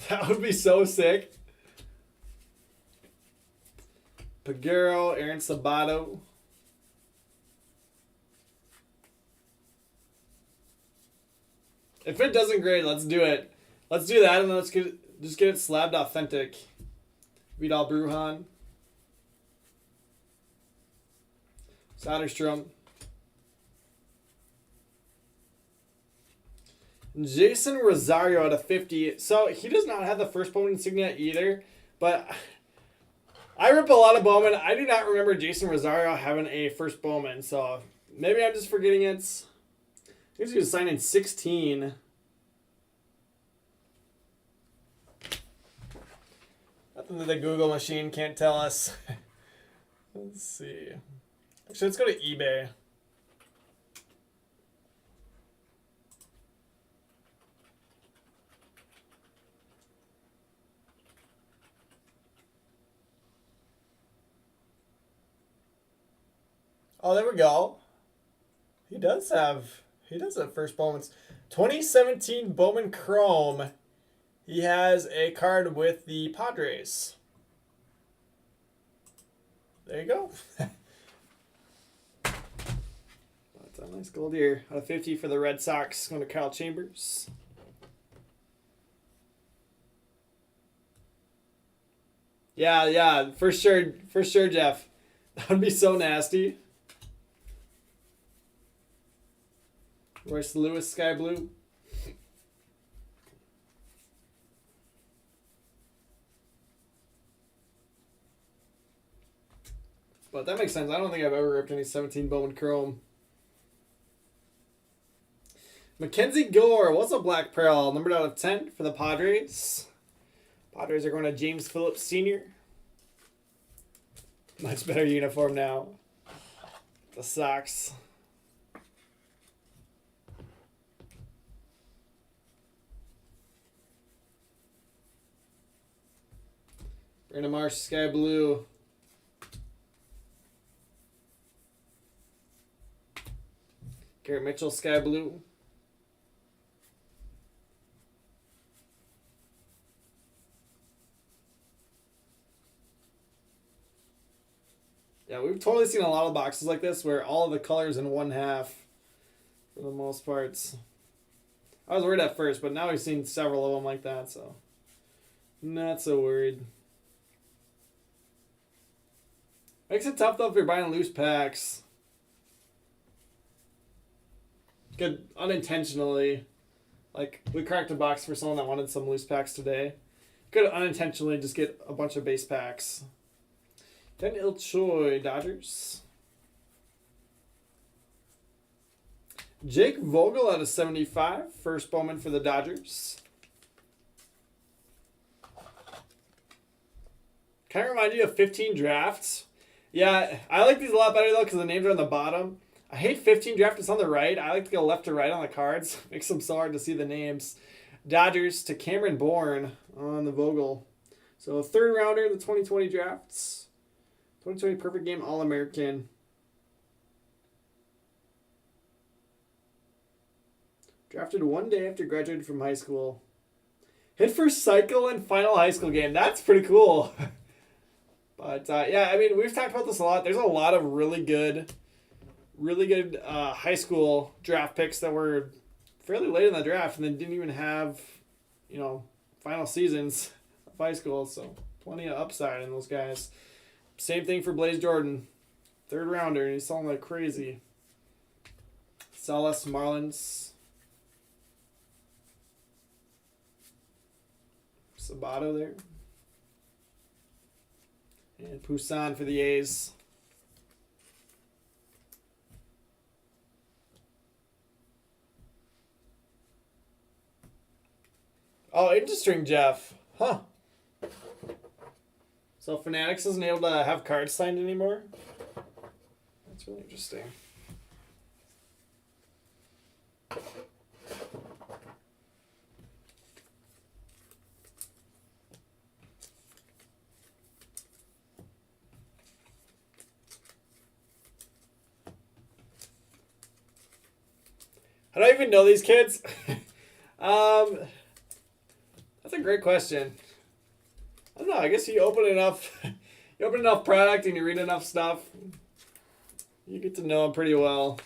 That would be so sick. Paguro, Aaron Sabato. If it doesn't grade, let's do it. Let's do that, and then let's just get it slabbed authentic. Vidal Brujan. Soderstrom. Jason Rosario out of 50. So he does not have the first Bowman insignia either, but I rip a lot of Bowman. I do not remember Jason Rosario having a first Bowman, so maybe I'm just forgetting it. He's going to sign in 16. Nothing that the Google machine can't tell us. Let's see. Actually, let's go to eBay. Oh, there we go. He does have first Bowman's. 2017 Bowman Chrome. He has a card with the Padres. There you go. That's a nice gold here. Out of 50 for the Red Sox. Going to Kyle Chambers. Yeah, for sure, Jeff. That would be so nasty. Royce Lewis, Sky Blue. But that makes sense. I don't think I've ever ripped any 17 Bowman Chrome. Mackenzie Gore. What's a black pearl? Numbered out of 10 for the Padres. Padres are going to James Phillips Sr. Much better uniform now. The Sox. Brandon Marsh, Sky Blue. Garrett Mitchell, Sky Blue. Yeah, we've totally seen a lot of boxes like this where all of the colors in one half for the most parts. I was worried at first, but now we've seen several of them like that, so not so worried. Makes it tough though if you're buying loose packs. Could unintentionally, like we cracked a box for someone that wanted some loose packs today. Could unintentionally just get a bunch of base packs. Then Il Choi, Dodgers. Jake Vogel out of 75, first Bowman for the Dodgers. Kind of remind you of 15 drafts. Yeah, I like these a lot better though because the names are on the bottom. I hate 15 draft. It's on the right. I like to go left to right on the cards. Makes them so hard to see the names. Dodgers to Cameron Bourne on the Vogel. So third rounder in the 2020 drafts. 2020 perfect game All-American. Drafted one day after graduating from high school. Hit for cycle and final high school game. That's pretty cool. But yeah, I mean, we've talked about this a lot. There's a lot of really good high school draft picks that were fairly late in the draft and then didn't even have, final seasons of high school. So plenty of upside in those guys. Same thing for Blaze Jordan, third rounder, and he's selling like crazy. Salas Marlins. Sabato there. And Poussin for the A's. Oh, interesting, Jeff. Huh. So Fanatics isn't able to have cards signed anymore? That's really interesting. How do I even know these kids? That's a great question. I don't know. I guess you open enough product and you read enough stuff, you get to know them pretty well.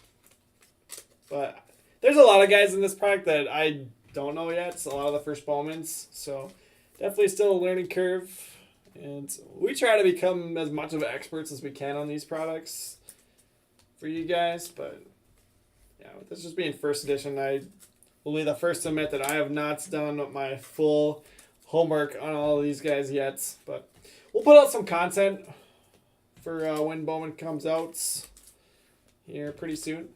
But there's a lot of guys in this product that I don't know yet. It's a lot of the first Bowmans, so definitely still a learning curve. And we try to become as much of experts as we can on these products for you guys. But yeah, with this just being first edition, I will be the first to admit that I have not done my full homework on all of these guys yet. But we'll put out some content for when Bowman comes out here pretty soon.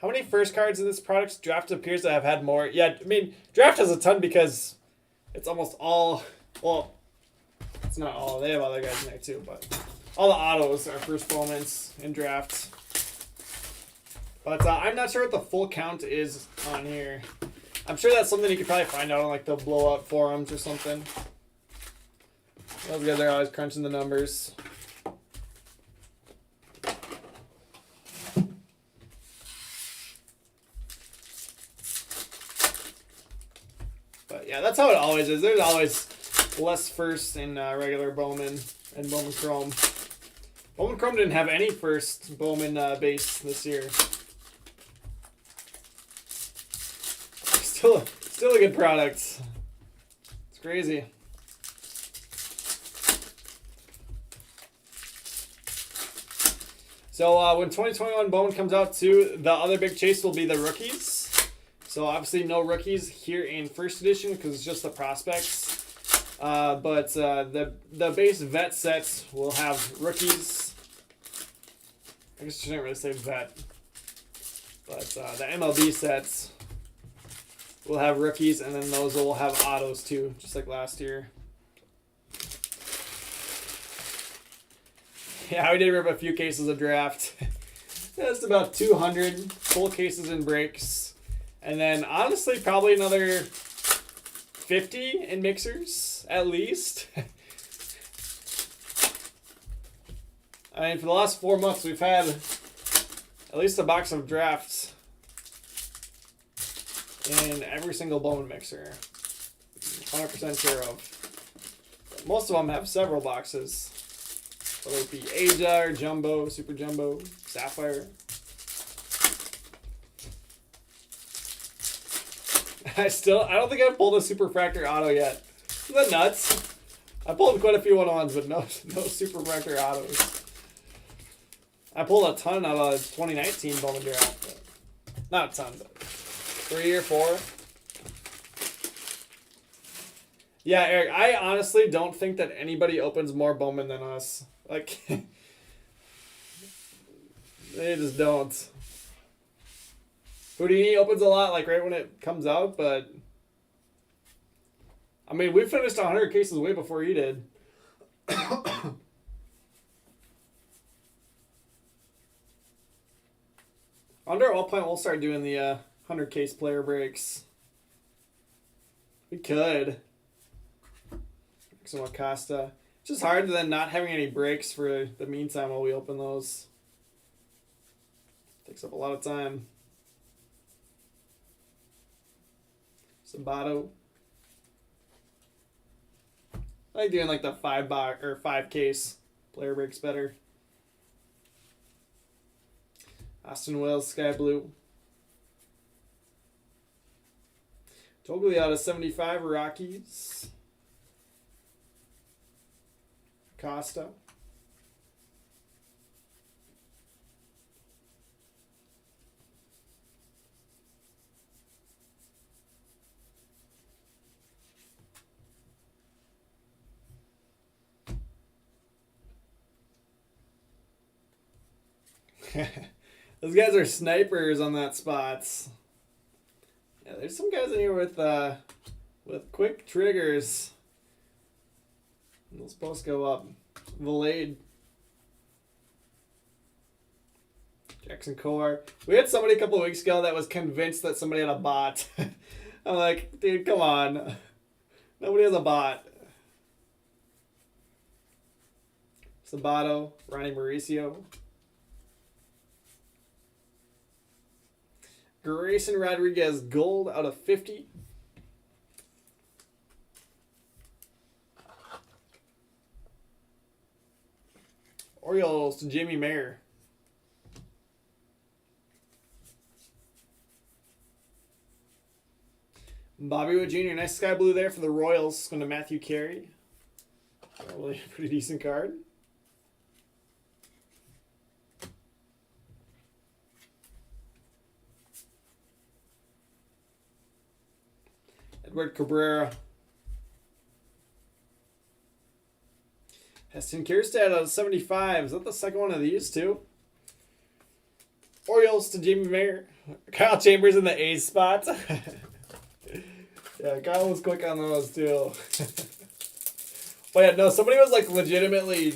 How many first cards in this product? Draft appears to have had more. Yeah, I mean, Draft has a ton because it's almost all, well, it's not all. They have other guys in there too, but all the autos are first Bowmans in Draft. But I'm not sure what the full count is on here. I'm sure that's something you could probably find out on like the blow up forums or something. Those guys are always crunching the numbers. But yeah, that's how it always is. There's always less first in regular Bowman and Bowman Chrome. Bowman Chrome didn't have any first Bowman base this year. Still a good product. It's crazy. So when 2021 Bowman comes out too, the other big chase will be the rookies. So obviously no rookies here in first edition because it's just the prospects. But the base vet sets will have rookies. I guess I shouldn't really say vet. But the MLB sets will have rookies, and then those will have autos too, just like last year. Yeah, we did rip a few cases of Draft. Just about 200 full cases and breaks. And then honestly, probably another 50 in mixers, at least. I mean, for the last 4 months, we've had at least a box of Drafts in every single Bowman mixer. 100% sure of. Most of them have several boxes. Whether it be Asia or Jumbo, Super Jumbo, Sapphire. I don't think I've pulled a Super Fractor Auto yet. Isn't that nuts? I pulled quite a few 1-on-ones, but no Super Fractor Autos. I pulled a ton out of 2019 Bowman Draft. But not a ton, but 3 or 4. Yeah, Eric, I honestly don't think that anybody opens more Bowman than us. Like, they just don't. Houdini opens a lot, like, right when it comes out, but I mean, we finished 100 cases way before he did. Under at what point we'll start doing the 100 case player breaks. We could. Some Acosta. It's just hard then not having any breaks for the meantime while we open those. Takes up a lot of time. Sabato. I like doing like the 5 case player breaks better. Austin Wells, Sky Blue. Totally out of 75 Rockies. Costa. Those guys are snipers on that spots. Yeah, there's some guys in here with quick triggers. Those supposed to go up. Valade. Jackson Core. We had somebody a couple of weeks ago that was convinced that somebody had a bot. I'm like, dude, come on. Nobody has a bot. Sabato, Ronnie Mauricio. Grayson Rodriguez, gold out of 50. Orioles to Jamie Mayer. Bobby Wood Jr., nice sky blue there for the Royals. Going to Matthew Carey. Probably a pretty decent card. Edward Cabrera. Heston Kierstad out of 75. Is that the second one of these too? Orioles to Jamie Mayer. Kyle Chambers in the A's spot. Yeah, Kyle was quick on those too. But yeah, no, somebody was like legitimately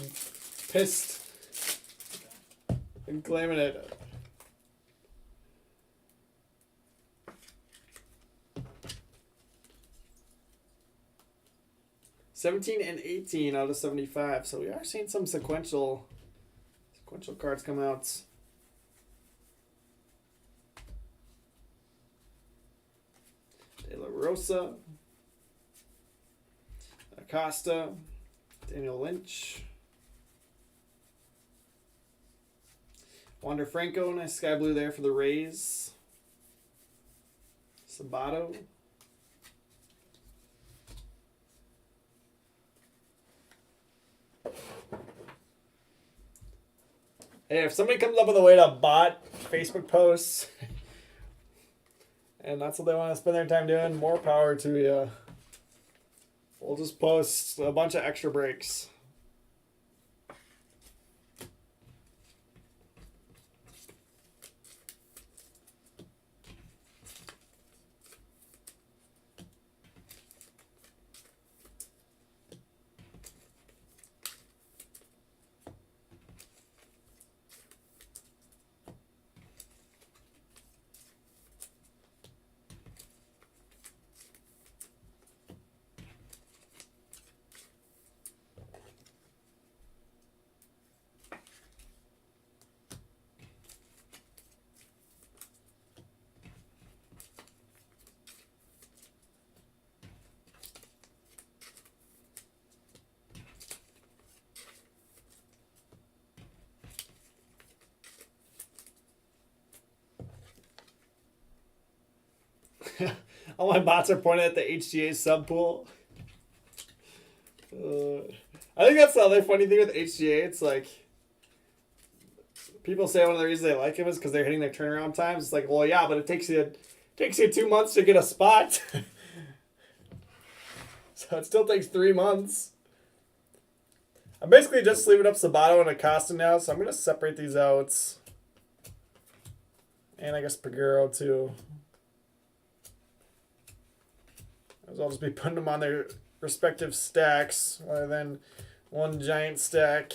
pissed and claiming it. $17 and $18 out of 75. So we are seeing some sequential cards come out. De La Rosa. Acosta. Daniel Lynch. Wander Franco, nice sky blue there for the Rays. Sabato. Hey, if somebody comes up with a way to bot Facebook posts and that's what they want to spend their time doing, more power to you. We'll just post a bunch of extra breaks. All my bots are pointing at the HGA sub pool. I think that's the other funny thing with HGA. It's like people say one of the reasons they like him is because they're hitting their turnaround times. It's like, well, yeah, but it takes you 2 months to get a spot. So it still takes 3 months. I'm basically just leaving up Sabato and Acosta now, so I'm going to separate these out. And I guess Paguro too. I'll just be putting them on their respective stacks rather than one giant stack.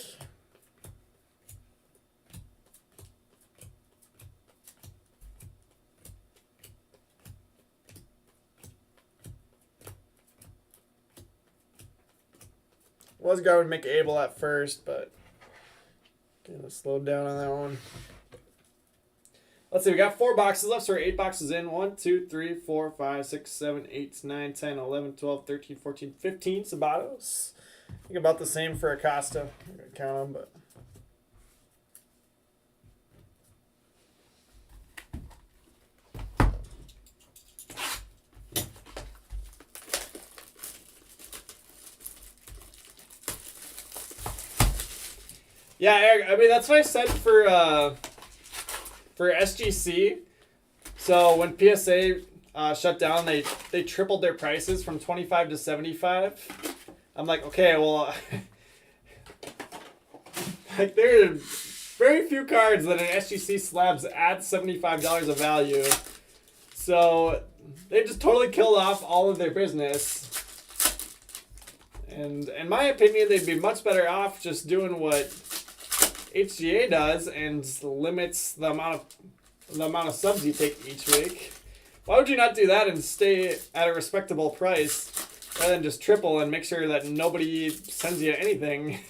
Was going to make Abel at first, but kind of slowed down on that one. Let's see, we got 4 boxes left, so we're 8 boxes in. 1, 2, 3, 4, 5, 6, 7, 8, 9, 10, 11, 12, 13, 14, 15 Sabatos. I think about the same for Acosta. I'm going to count them, but... Yeah, Eric, I mean, that's what I said for SGC. So when PSA shut down, they tripled their prices from 25 to 75. I'm like, okay, well, like there are very few cards that an SGC slabs add $75 of value. So they just totally killed off all of their business. And in my opinion, they'd be much better off just doing what HGA does and limits the amount of subs you take each week. Why would you not do that and stay at a respectable price rather than just triple and make sure that nobody sends you anything?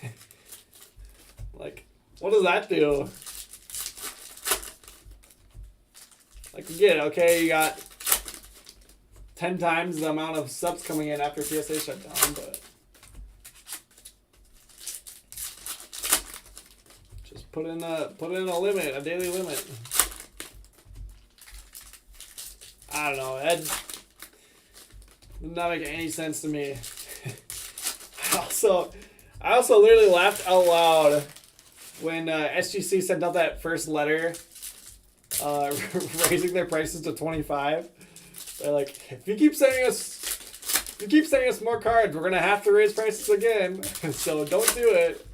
Like, what does that do? Like, you get it, okay, you got 10 times the amount of subs coming in after PSA shut down, but put in a limit, a daily limit. I don't know. That did not make any sense to me. I also literally laughed out loud when SGC sent out that first letter raising their prices to 25. They're like, if you keep sending us more cards, we're gonna have to raise prices again. So don't do it.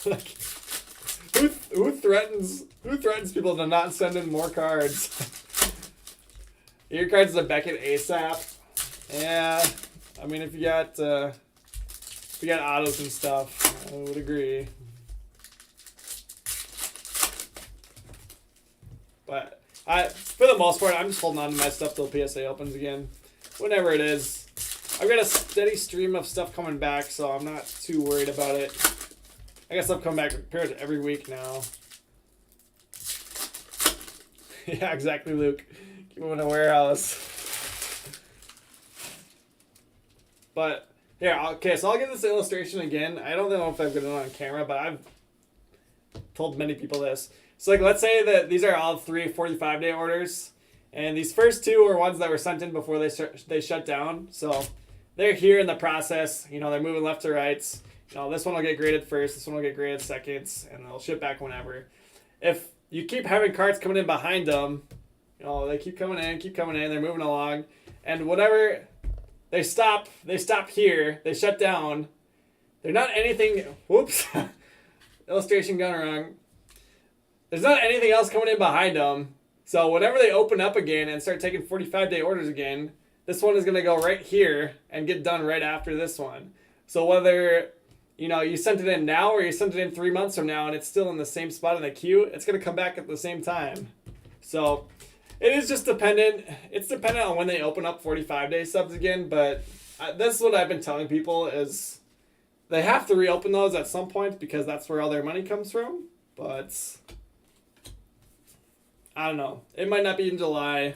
Like, who threatens people to not send in more cards? Your cards to Beckett ASAP. Yeah, I mean if you got autos and stuff, I would agree. But for the most part, I'm just holding on to my stuff till PSA opens again, whenever it is. I've got a steady stream of stuff coming back, so I'm not too worried about it. I guess I've come back pretty much every week now. Yeah, exactly, Luke. Keep them in a warehouse. But, here, okay, so I'll give this illustration again. I don't know if I've got it on camera, but I've told many people this. So, like, let's say that these are all 3 45-day orders. And these first 2 are ones that were sent in before they shut down. So, they're here in the process. You know, they're moving left to right. You know, this one will get graded first, this one will get graded second, and they'll ship back whenever. If you keep having cards coming in behind them, you know, they keep coming in, they're moving along, and whatever, they stop here, they shut down, they're not anything, whoops, illustration gone wrong. There's not anything else coming in behind them, so whenever they open up again and start taking 45-day orders again, this one is going to go right here and get done right after this one. So whether you know, you sent it in now or you sent it in 3 months from now and it's still in the same spot in the queue, it's going to come back at the same time. So it is just dependent. It's dependent on when they open up 45-day subs again, but that's what I've been telling people is they have to reopen those at some point because that's where all their money comes from. But I don't know. It might not be in July.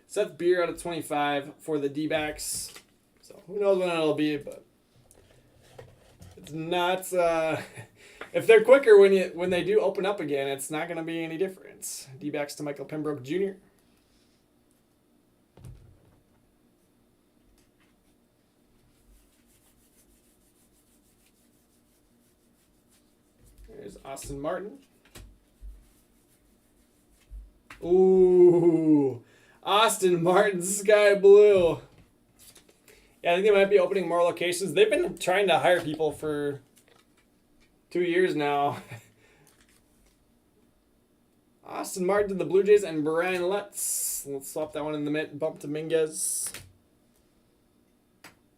Seth Beer out of 25 for the D-backs. So who knows when it'll be, but it's not, if they're quicker when they do open up again, it's not going to be any difference. D-backs to Michael Pembroke Jr. There's Austin Martin. Ooh, Austin Martin, Sky Blue. Yeah, I think they might be opening more locations. They've been trying to hire people for 2 years now. Austin Martin to the Blue Jays and Brian Letts. Let's swap that one in the mid. Bump to Minguez.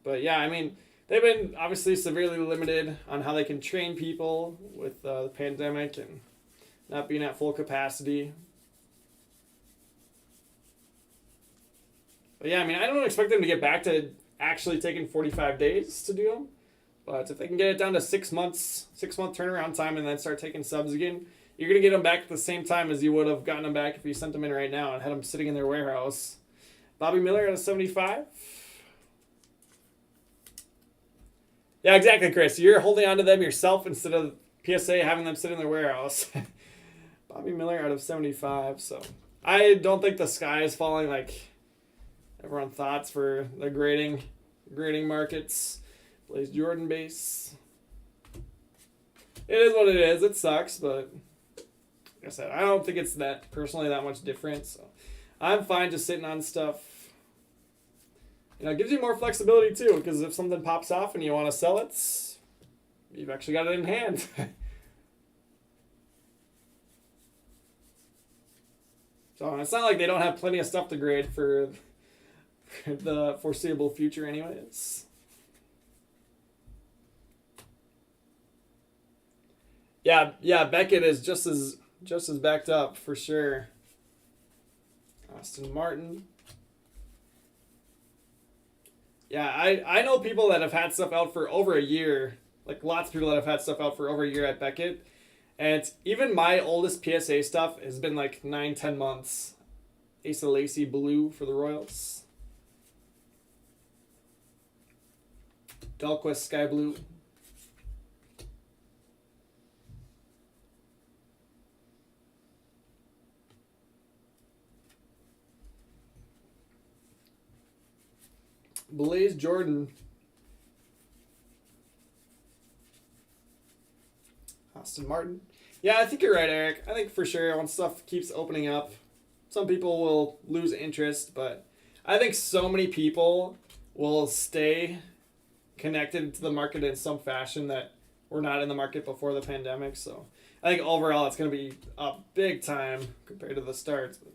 But yeah, I mean, they've been obviously severely limited on how they can train people with the pandemic and not being at full capacity. But yeah, I mean, I don't expect them to get back to actually taking 45 days to do them. But if they can get it down to 6 months, 6 month turnaround time, and then start taking subs again, you're going to get them back at the same time as you would have gotten them back if you sent them in right now and had them sitting in their warehouse. Bobby Miller at a 75. Yeah, exactly, Chris. You're holding on to them yourself instead of PSA having them sit in their warehouse. Bobby Miller out of 75. So I don't think the sky is falling like everyone thought for the grading markets. Blaze Jordan base. It is what it is. It sucks, but like I said, I don't think it's that personally that much different. So I'm fine just sitting on stuff. It gives you more flexibility too, because if something pops off and you want to sell it, you've actually got it in hand. So it's not like they don't have plenty of stuff to grade for the foreseeable future anyways. Yeah, Beckett is just as backed up for sure. Austin Martin. Yeah, I know people that have had stuff out for over a year. Like lots of people that have had stuff out for over a year at Beckett. And even my oldest PSA stuff has been like 9-10 months. Asa Lacy blue for the Royals. Dahlquist sky blue. Blaze Jordan. Austin Martin. Yeah, I think you're right, Eric. I think for sure when stuff keeps opening up, some people will lose interest, but I think so many people will stay connected to the market in some fashion that were not in the market before the pandemic. So I think overall it's going to be up big time compared to the starts. But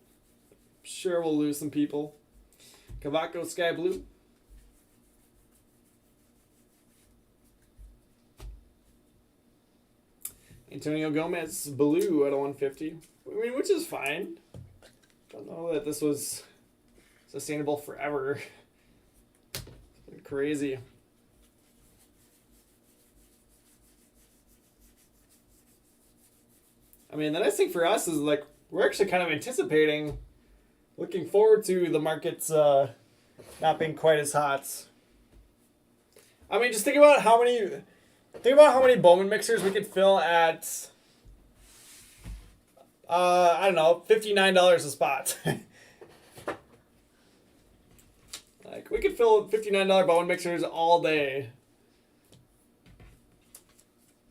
sure we'll lose some people. Cavaco sky blue. Antonio Gomez, blue at a 150. I mean, which is fine. Don't know that this was sustainable forever. It's been crazy. I mean, the nice thing for us is like we're actually kind of anticipating, looking forward to the markets not being quite as hot. I mean, just think about how many Bowman mixers we could fill at, I don't know, $59 a spot. Like, we could fill $59 Bowman mixers all day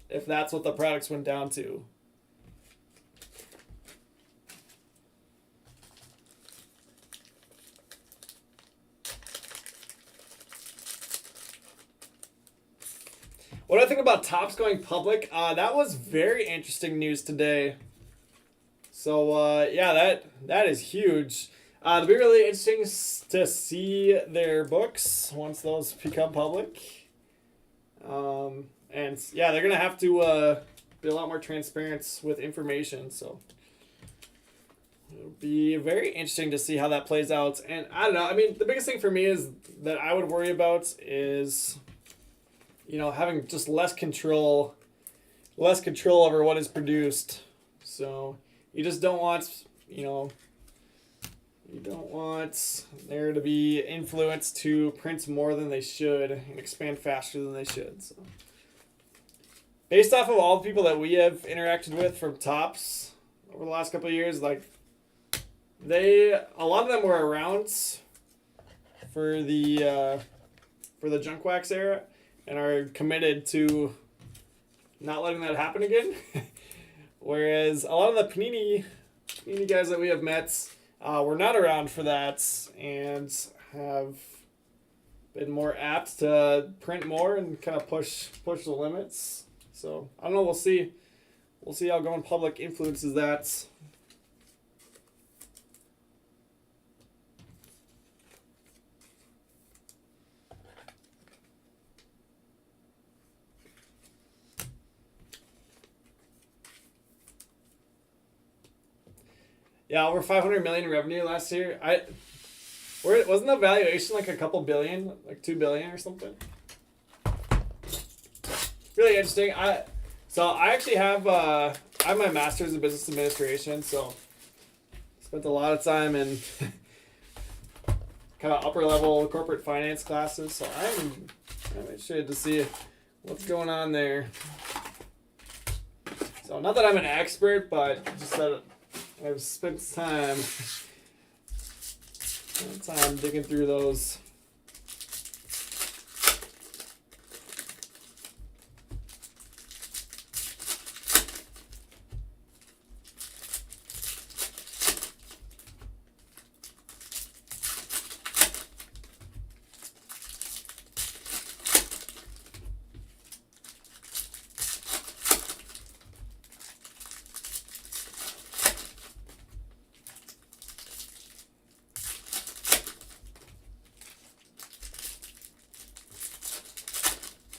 if that's what the products went down to. What do I think about Topps going public? That was very interesting news today. So, yeah, that is huge. It'll be really interesting to see their books once those become public. And, yeah, they're going to have to be a lot more transparent with information. So, it'll be very interesting to see how that plays out. And, I don't know. I mean, the biggest thing for me is that I would worry about is, having just less control over what is produced. So you just don't want, there to be influence to print more than they should and expand faster than they should. So based off of all the people that we have interacted with from Topps over the last couple of years, like a lot of them were around for the junk wax era. And are committed to not letting that happen again. Whereas a lot of the Panini guys that we have met were not around for that and have been more apt to print more and kind of push the limits. So I don't know. We'll see. We'll see how going public influences that. Yeah, over 500 million in revenue last year. Wasn't the valuation like a couple billion, like 2 billion or something? Really interesting. I actually have I have my master's in business administration, so spent a lot of time in kind of upper level corporate finance classes. So I'm interested to see what's going on there. So not that I'm an expert, but just that I've spent time digging through those.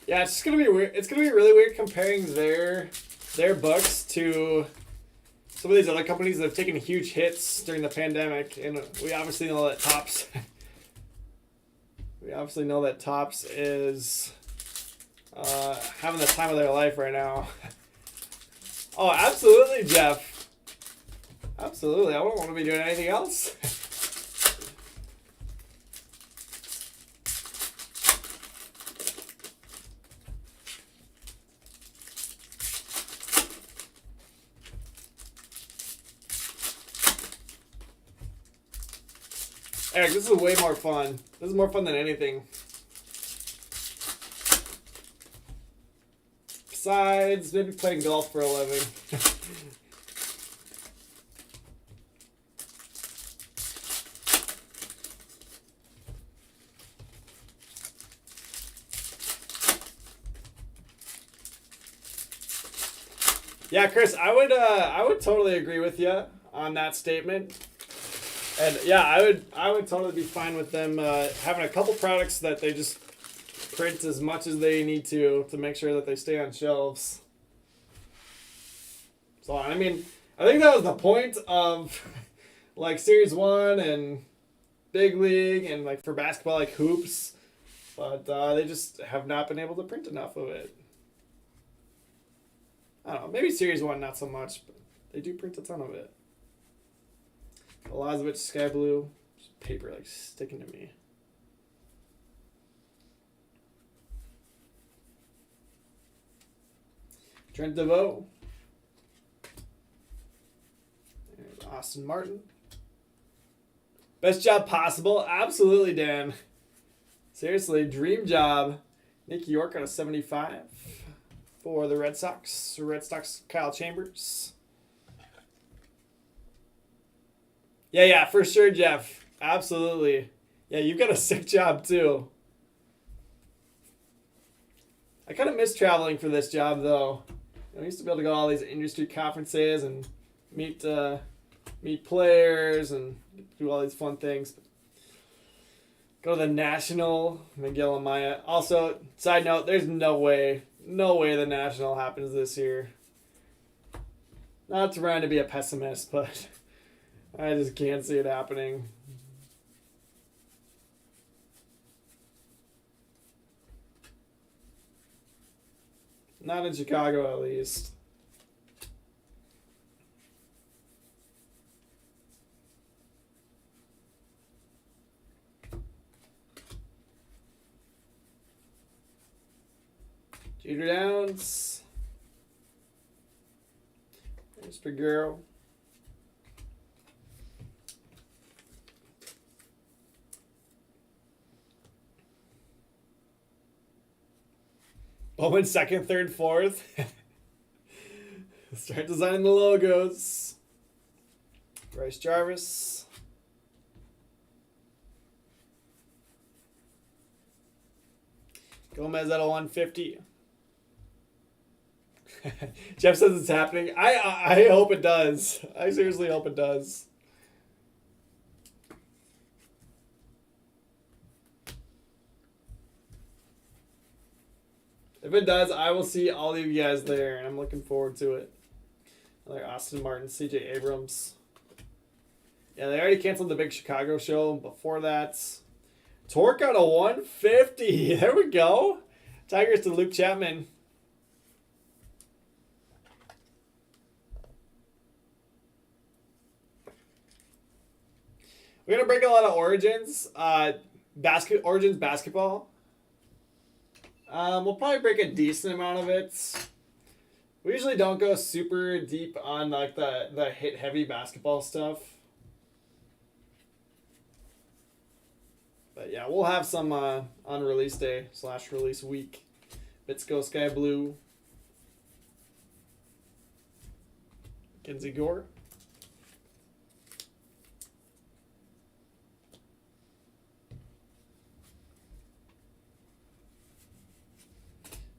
Yeah, it's just gonna be weird. It's gonna be really weird comparing their books to some of these other companies that have taken huge hits during the pandemic, and we obviously know that Topps. We obviously know that Topps is having the time of their life right now. Oh, absolutely, Jeff. Absolutely, I wouldn't want to be doing anything else. Eric, this is way more fun. This is more fun than anything. Besides, maybe playing golf for a living. Yeah, Chris, I would totally agree with you on that statement. And yeah, I would totally be fine with them having a couple products that they just print as much as they need to make sure that they stay on shelves. So I mean, I think that was the point of like Series 1 and Big League and like for basketball like hoops, but they just have not been able to print enough of it. I don't know, maybe Series 1 not so much, but they do print a ton of it. Elizabeth Sky Blue. Paper like sticking to me. Trent DeVoe. There's Austin Martin. Best job possible? Absolutely, Dan. Seriously, dream job. Nick York on a 75 for the Red Sox. Red Sox, Kyle Chambers. Yeah, for sure, Jeff. Absolutely. Yeah, you've got a sick job, too. I kind of miss traveling for this job, though. I used to be able to go to all these industry conferences and meet players and do all these fun things. Go to the National, Miguel Amaya. Also, side note, there's no way the National happens this year. Not trying to be a pessimist, but I just can't see it happening. Not in Chicago, at least. Jeter Downs. There's Figueroa. Bowman second, third, fourth. Start designing the logos. Bryce Jarvis. Gomez at a 150. Jeff says it's happening. I hope it does. I seriously hope it does. If it does, I will see all of you guys there, and I'm looking forward to it. Another Austin Martin, CJ Abrams. Yeah, they already canceled the big Chicago show before that. Torque out of 150. There we go. Tigers to Luke Chapman. We're going to break a lot of Origins. Origins basketball. We'll probably break a decent amount of it. We usually don't go super deep on like the hit heavy basketball stuff. But yeah, we'll have some on release day / release week. Bits go Sky Blue. Kinsey Gore.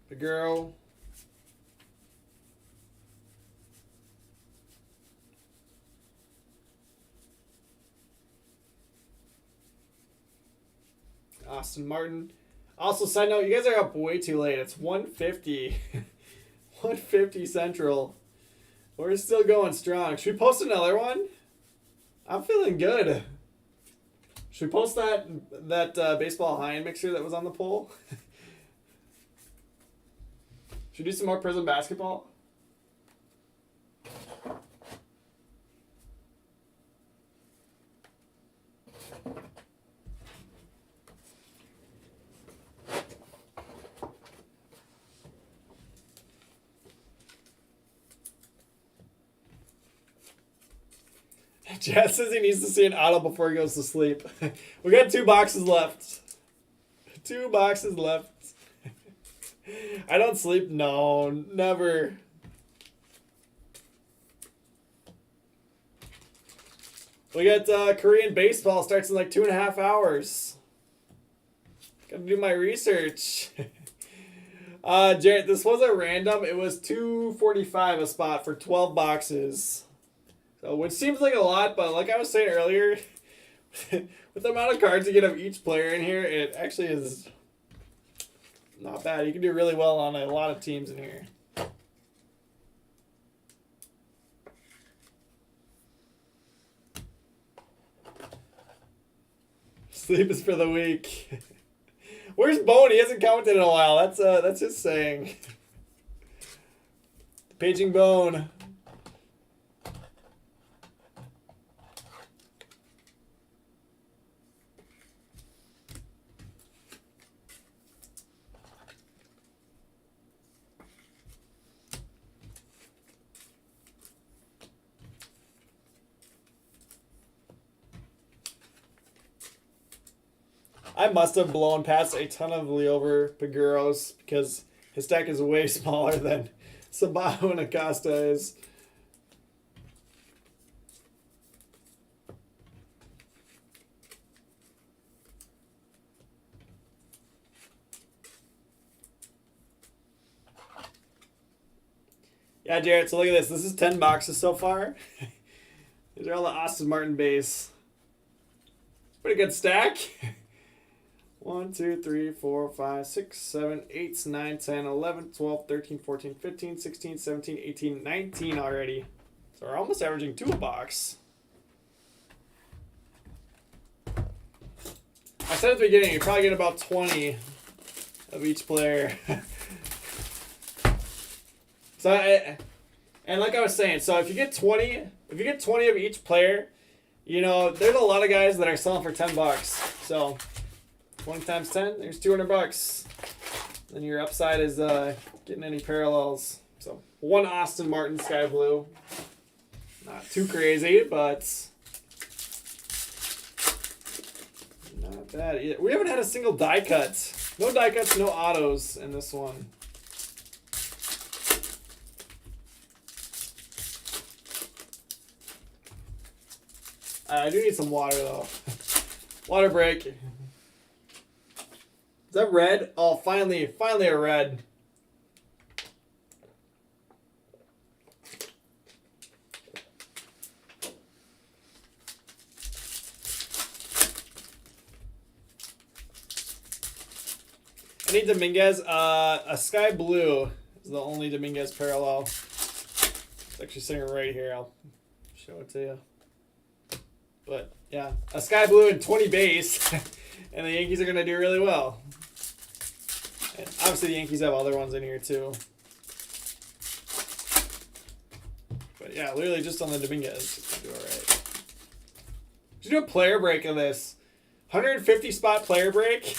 Figaro. Austin Martin. Also, side note, you guys are up way too late. It's 150. 150 Central. We're still going strong. Should we post another one? I'm feeling good. Should we post that baseball high-end mixer that was on the poll? Should we do some more Prism basketball? Jazz says he needs to see an auto before he goes to sleep. We got 2 boxes left. 2 boxes left. I don't sleep. No, never. We got Korean baseball. Starts in like 2.5 hours. Gotta do my research. Jarrett, this was a random. It was $2.45 a spot for 12 boxes. So, which seems like a lot, but like I was saying earlier, with the amount of cards you get of each player in here, it actually is not bad. You can do really well on a lot of teams in here. Sleep is for the weak. Where's Bowman? He hasn't commented in a while. That's his saying. Paging Bone. I must have blown past a ton of Leover Pigueros because his deck is way smaller than Sabato and Acosta is. Yeah, Jarrett, so look at this. This is 10 boxes so far. These are all the Austin Martin base. Pretty good stack. 1, 2, 3, 4, 5, 6, 7, 8, 9, 10, 11, 12, 13, 14, 15, 16, 17, 18, 19 already. So we're almost averaging 2 a box. I said at the beginning, you probably get about 20 of each player. And like I was saying, so if you get 20 of each player, you know, there's a lot of guys that are selling for $10. So 20 times 10, there's $200. Then your upside is getting any parallels. So 1 Austin Martin Sky Blue. Not too crazy, but not bad either. We haven't had a single die cut. No die cuts, no autos in this one. I do need some water though. Water break. Is that red? Oh, finally a red. I need Dominguez. A Sky Blue is the only Dominguez parallel. It's actually sitting right here. I'll show it to you. But yeah, a sky blue and 20 base, and the Yankees are gonna do really well. And obviously, the Yankees have other ones in here too. But yeah, literally just on the Dominguez, it's gonna do all right. Should do a player break of this. 150 spot player break.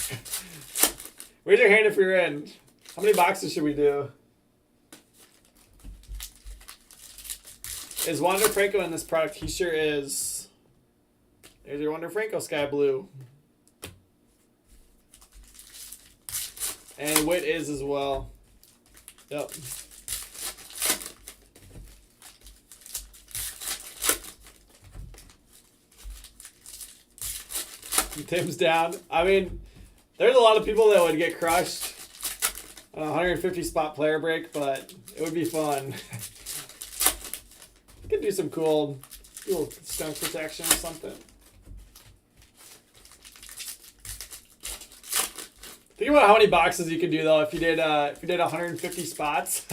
Raise your hand if you're in. How many boxes should we do? Is Wander Franco in this product? He sure is. There's your Wander Franco Sky Blue. And Witt is as well. Yep. Tim's down. I mean, there's a lot of people that would get crushed on a 150 spot player break, but it would be fun. You could do some cool skunk protection or something. Think about how many boxes you could do though if you did 150 spots.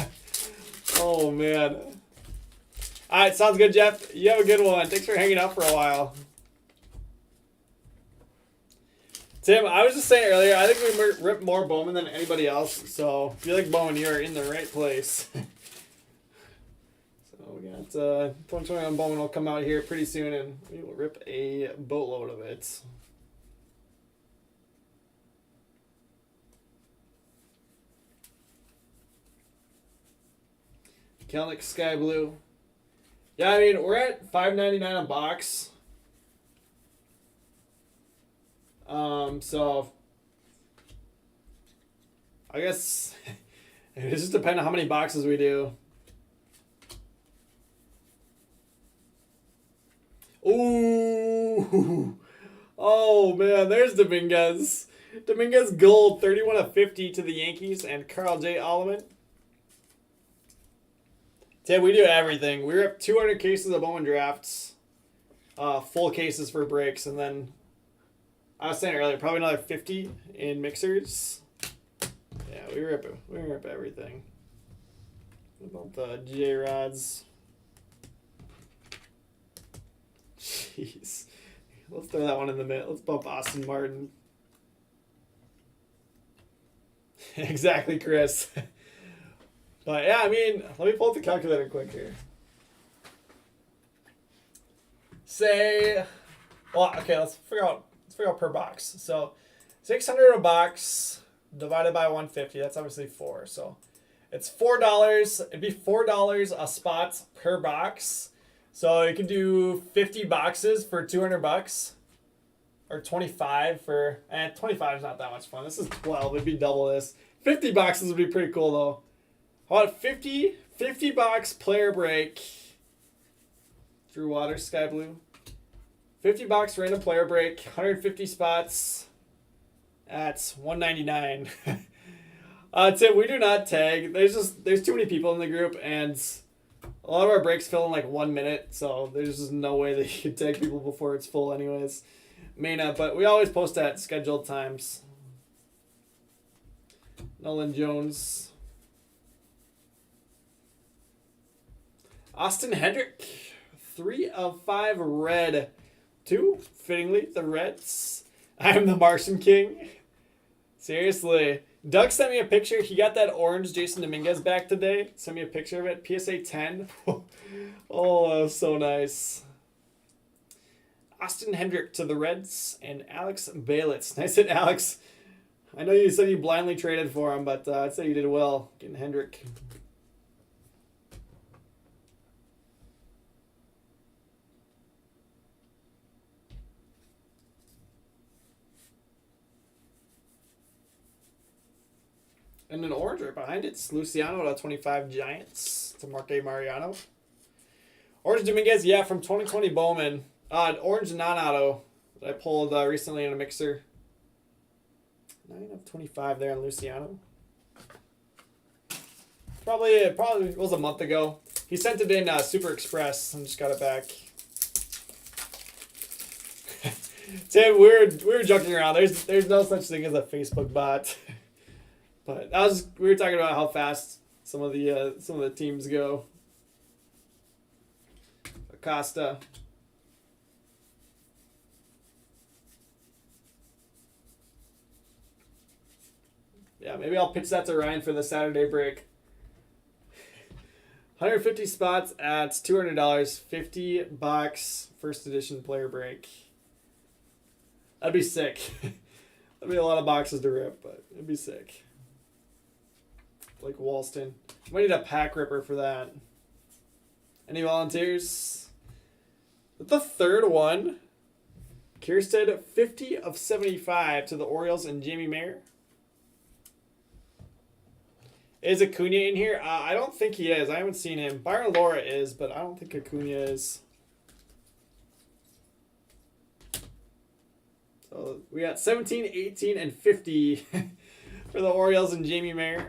Oh man. All right, sounds good, Jeff. You have a good one. Thanks for hanging out for a while. Tim, I was just saying earlier, I think we rip more Bowman than anybody else. So if you like Bowman, you're in the right place. So we got 2021 Bowman will come out here pretty soon, and we will rip a boatload of it. Kelnick Sky Blue. Yeah, I mean, we're at $5.99 a box. So I guess it just depends on how many boxes we do. Ooh. Oh man, there's Dominguez. Dominguez gold, 31/50 to the Yankees and Carl J. Alleman. Tim, we do everything. We rip 200 cases of Bowman drafts, full cases for breaks, and then I was saying earlier, probably another 50 in mixers. Yeah, we rip everything. What about the J-Rods? Jeez. Let's throw that one in the middle. Let's bump Austin Martin. Exactly, Chris. But yeah, I mean, let me pull up the calculator quick here. Say, well, okay, let's figure out per box. So 600 a box divided by 150. That's obviously 4. So it's $4. It'd be $4 a spot per box. So you can do 50 boxes for 200 bucks, or 25 for. 25 is not that much fun. This is 12. It'd be double this. 50 boxes would be pretty cool though. How about 50 box player break? Drew Waters Sky Blue. 50 box random player break, 150 spots. That's $199. Tim, we do not tag. There's too many people in the group, and a lot of our breaks fill in like 1 minute, so there's just no way that you can tag people before it's full anyways. But we always post at scheduled times. Nolan Jones. Austin Hendrick. 3 of 5 red. 2, fittingly, the Reds. I am the Martian King. Seriously. Doug sent me a picture. He got that orange Jason Dominguez back today. Sent me a picture of it. PSA 10. Oh, that was so nice. Austin Hendrick to the Reds and Alex Baylitz. Nice hit, Alex. I know you said you blindly traded for him, but I'd say you did well getting Hendrick. And an orange right behind it. It's Luciano to 25 Giants to Marque Mariano. Orange Dominguez, yeah, from 2020 Bowman. Orange non-auto that I pulled recently in a mixer. 9 of 25 there on Luciano. Probably was a month ago. He sent it in Super Express and just got it back. Tim, we were joking around. There's no such thing as a Facebook bot. But we were talking about how fast some of the teams go. Acosta. maybe I'll pitch that to Ryan for the Saturday break. 150 spots at $200, $50 first edition player break. That'd be sick. That'd be a lot of boxes to rip, but it'd be sick. Like Walston. We need a pack ripper for that. Any volunteers? The third one. Kierstead, 50 of 75 to the Orioles and Jamie Mayer. Is Acuna in here? I don't think he is. I haven't seen him. Byron Laura is, but I don't think Acuna is. So we got 17, 18, and 50 for the Orioles and Jamie Mayer.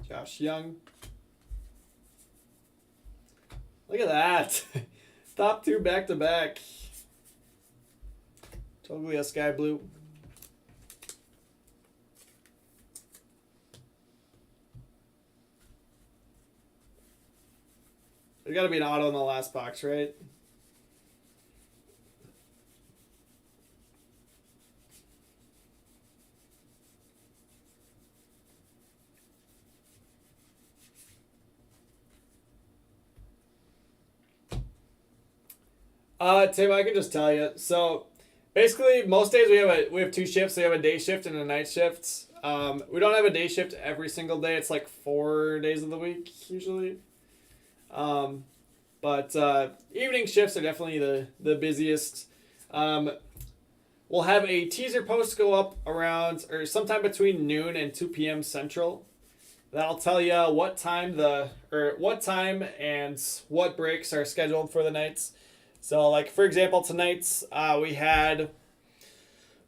Josh Young. Look at that. Top two back to back. Totally a sky blue. There's got to be an auto in the last box, right? Tim, I can just tell you. So, basically, most days we have two shifts. We have a day shift and a night shift. We don't have a day shift every single day. It's like 4 days of the week usually. But evening shifts are definitely the busiest. We'll have a teaser post go up around or sometime between noon and 2 p.m. Central. That'll tell you what time and what breaks are scheduled for the nights. So, like, for example, tonight we had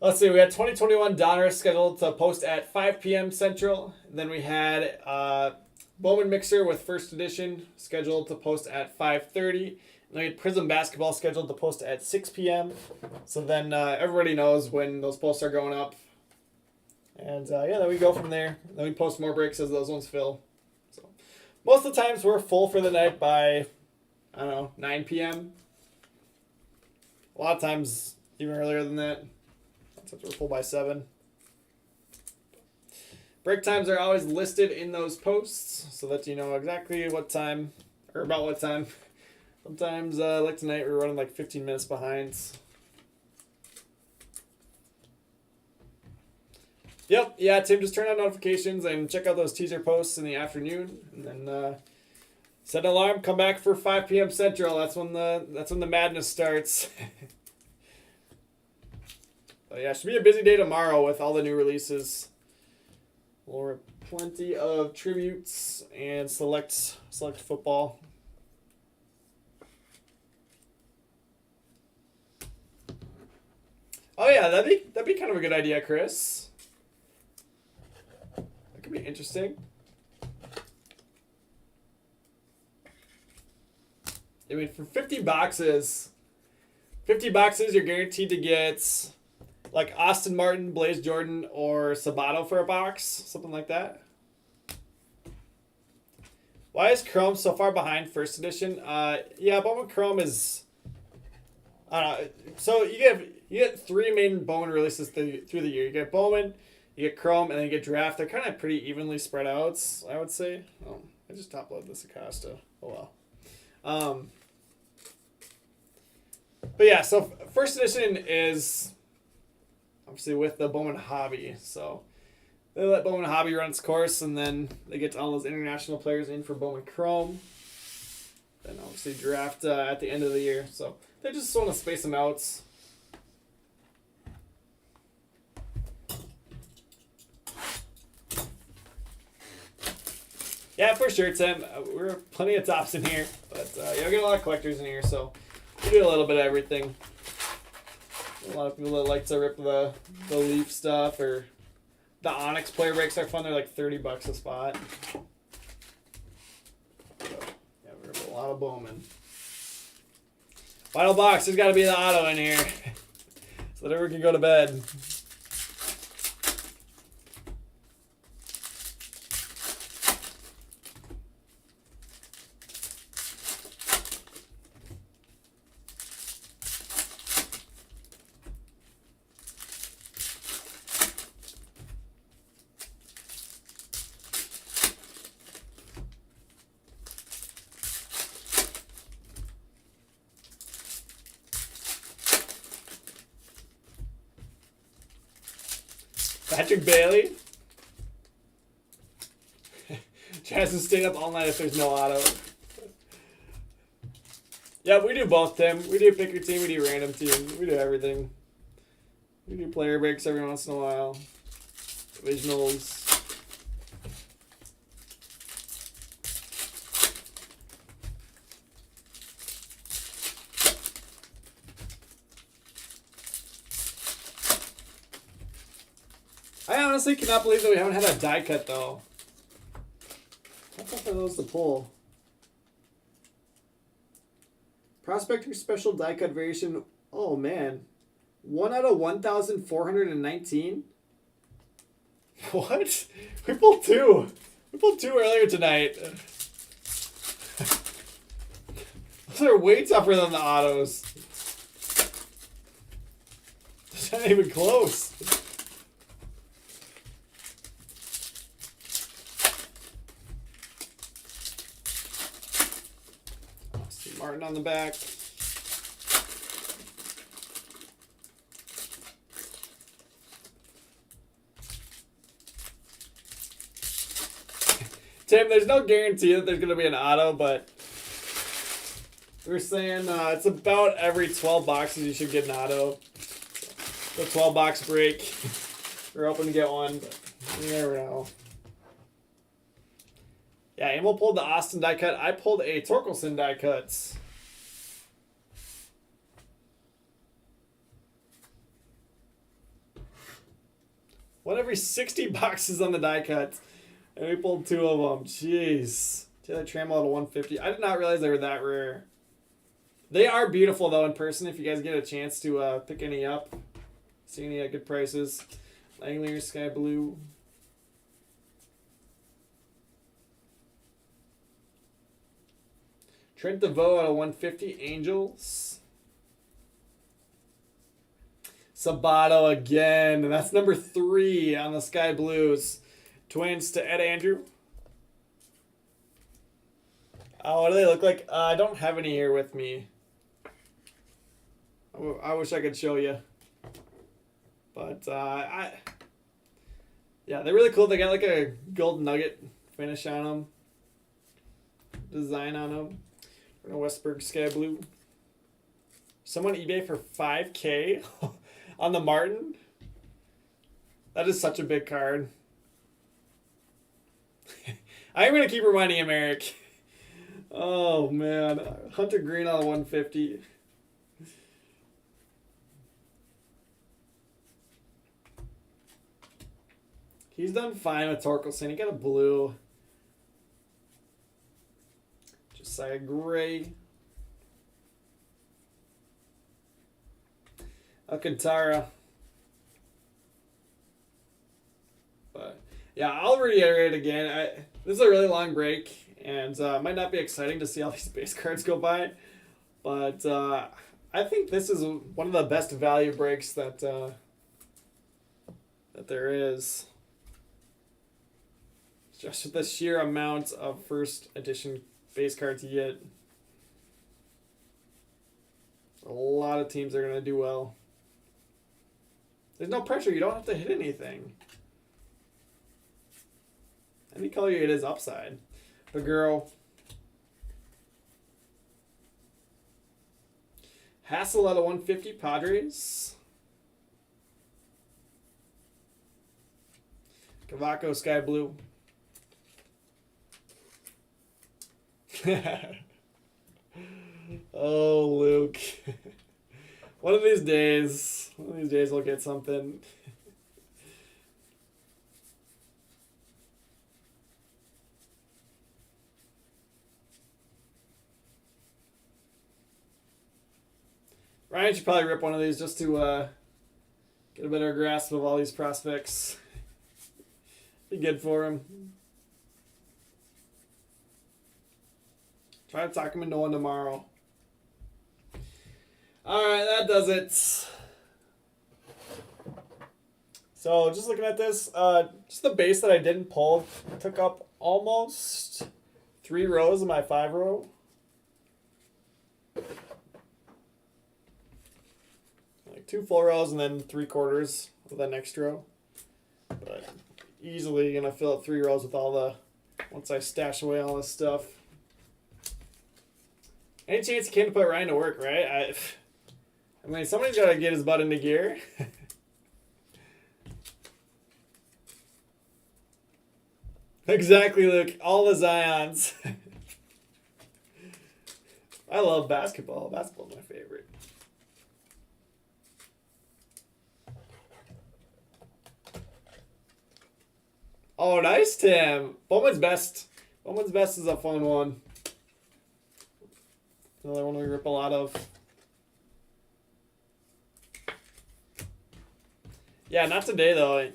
2021 Donruss scheduled to post at 5 p.m. Central. Then we had Bowman Mixer with first edition scheduled to post at 5:30. And then we had Prism Basketball scheduled to post at 6 p.m. So then everybody knows when those posts are going up. And then we go from there. Then we post more breaks as those ones fill. So most of the times we're full for the night by, 9 p.m. A lot of times even earlier than that. Sometimes we're full by 7. Break times are always listed in those posts so that you know exactly what time, or about what time. Sometimes, like tonight, we're running like 15 minutes behind. Yep, yeah, Tim, just turn on notifications and check out those teaser posts in the afternoon. And then set an alarm, come back for 5 p.m. Central. That's when the madness starts. But yeah, it should be a busy day tomorrow with all the new releases. We'll have plenty of tributes and select football. Oh yeah, that'd be kind of a good idea, Chris. That could be interesting. I mean, for 50 boxes, you're guaranteed to get like Austin Martin, Blaze Jordan, or Sabato for a box, something like that. Why is Chrome so far behind first edition? Yeah, Bowman Chrome is. So you get 3 main Bowman releases through the year. You get Bowman, you get Chrome, and then you get Draft. They're kind of pretty evenly spread out, I would say. Oh, I just top-loaded this Acosta. Oh well. But yeah, so first edition is obviously with the Bowman Hobby. So they let Bowman Hobby run its course, and then they get all those international players in for Bowman Chrome. Then obviously Draft at the end of the year. So they just want to space them out. Yeah, for sure, Tim. We're plenty of tops in here, but we get a lot of collectors in here, so we do a little bit of everything. A lot of people that like to rip the Leaf stuff, or the Onyx player breaks are fun. They're like $30 a spot. So, yeah, we rip a lot of Bowman. Final box. There's got to be the auto in here, so that everyone can go to bed. Patrick Bailey. Jasmine stayed up all night if there's no auto. Yeah, we do both, Tim. We do pick your team, we do random team, we do everything. We do player breaks every once in a while. Divisionals. I honestly cannot believe that we haven't had a die cut though. How tough are those to pull? Prospector special die cut variation. Oh man. 1 out of 1,419? What? We pulled 2. We pulled 2 earlier tonight. Those are way tougher than the autos. It's not even close. Martin on the back. Tim, there's no guarantee that there's going to be an auto, but we're saying it's about every 12 boxes you should get an auto. The 12 box break. We're hoping to get one, but you never know. Yeah, Emil pulled the Austin die cut. I pulled a Torkelson die cuts. One every 60 boxes on the die cuts. And we pulled 2 of them. Jeez. Taylor Trammell at a 150. I did not realize they were that rare. They are beautiful, though, in person. If you guys get a chance to pick any up. See any at good prices. Langelier, Sky Blue. Trent DeVoe at a 150. Angels. Sabato again. And that's number 3 on the Sky Blues. Twins to Ed Andrew. Oh, what do they look like? I don't have any here with me. I wish I could show you. But, yeah, they're really cool. They got like a gold nugget finish on them. Design on them. Westberg Sky Blue. Someone eBay for $5K on the Martin. That is such a big card. I'm going to keep reminding him, Eric. Oh, man. Hunter Green on the 150. He's done fine with Torkelson. He got a blue. Josiah Gray. Alcantara. But, yeah, I'll reiterate again. This is a really long break, and might not be exciting to see all these base cards go by. But I think this is one of the best value breaks that there is. Just with the sheer amount of first edition base cards you get. A lot of teams are going to do well. There's no pressure. You don't have to hit anything. Any color you hit is upside. The girl. Hassel at a 150 Padres. Cavaco Sky Blue. Oh, Luke. One of these days we'll get something. Ryan should probably rip one of these just to get a better grasp of all these prospects. Be good for him. Try to talk him into one tomorrow. Alright, that does it. So, just looking at this, just the base that I didn't pull took up almost 3 rows of my 5 row. Like 2 full rows and then 3/4 of the next row. But easily gonna fill up 3 rows with all the, once I stash away all this stuff. Any chance you can put Ryan to work, right? I mean, somebody's got to get his butt into gear. Exactly, Luke. All the Zions. I love basketball. Basketball's my favorite. Oh, nice, Tim. Bowman's best. Bowman's best is a fun one. Another one we rip a lot of. Yeah, not today, though.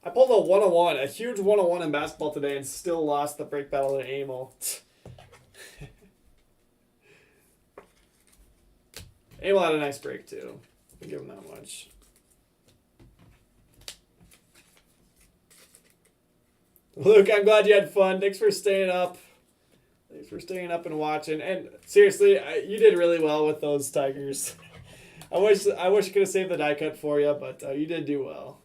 I pulled a 101, a huge 101 in basketball today, and still lost the break battle to Amel. Amel had a nice break, too. I'll give him that much. Luke, I'm glad you had fun. Thanks for staying up. Thanks for staying up and watching. And seriously, you did really well with those Tigers. I wish I could have saved the die cut for you, but you did do well.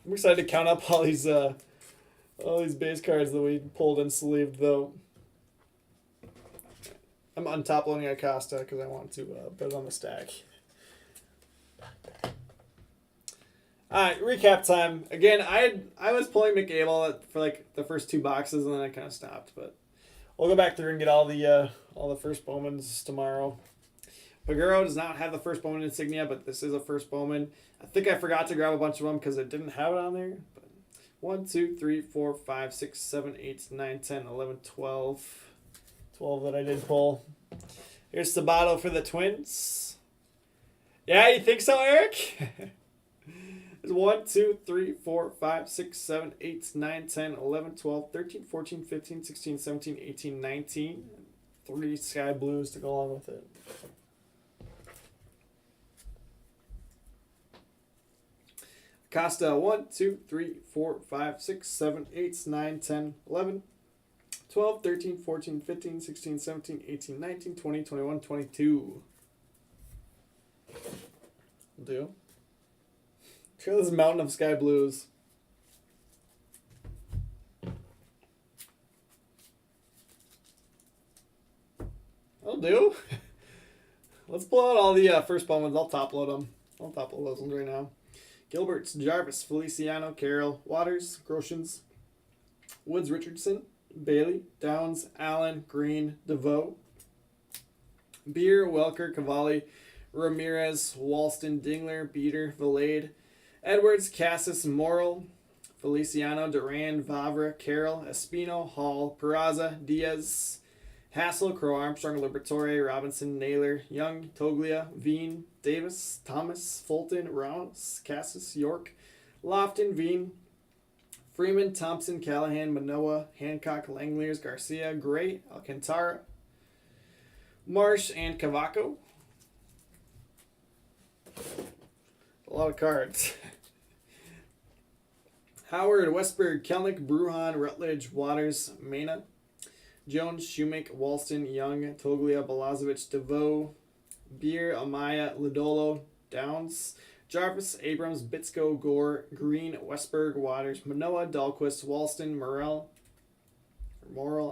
I'm excited to count up all these base cards that we pulled and sleeved, though. I'm on top loading Acosta because I want to put it on the stack. Alright, recap time. Again, I was pulling McAble for like the first 2 boxes and then I kind of stopped, but we'll go back through and get all the first Bowmans tomorrow. Paguro does not have the first Bowman insignia, but this is a first Bowman. I think I forgot to grab a bunch of them because it didn't have it on there. But 1, 2, 3, 4, 5, 6, 7, 8, 9, 10, 11, 12. 12 that I did pull. Here's Sabato for the Twins. Yeah, you think so, Eric? 1, 2, 3, 4, 5, 6, 7, 8, 9, 10, 11, 12, 13, 14, 15, 16, 17, 18, 19. 3 sky blues to go along with it. Costa 1, 2, 3, 4, 5, 6, 7, 8, 9, 10, 11, 12, 13, 14, 15, 16, 17, 18, 19, 20, 21, 22. Do. Look at this mountain of sky blues. That'll do. Let's pull out all the first Bowmans. I'll top load them. I'll top load those ones right now. Gilbert's, Jarvis, Feliciano, Carroll, Waters, Groshans, Woods, Richardson, Bailey, Downs, Allen, Green, DeVoe, Beer, Welker, Cavalli, Ramirez, Walston, Dingler, Beater, Valade, Edwards, Cassis, Morrill, Feliciano, Duran, Vavra, Carroll, Espino, Hall, Peraza, Diaz, Hassel, Crow, Armstrong, Liberatore, Robinson, Naylor, Young, Toglia, Veen, Davis, Thomas, Fulton, Rouse, Cassis, York, Lofton, Veen, Freeman, Thompson, Callahan, Manoa, Hancock, Langoliers, Garcia, Gray, Alcantara, Marsh, and Cavaco. A lot of cards. Howard, Westberg, Kelnick, Bruhan, Rutledge, Waters, Mena, Jones, Shoemake, Walston, Young, Toglia, Balazovic, DeVoe, Beer, Amaya, Lidolo, Downs, Jarvis, Abrams, Bitsko, Gore, Green, Westberg, Waters, Manoa, Dahlquist, Walston, Morrell,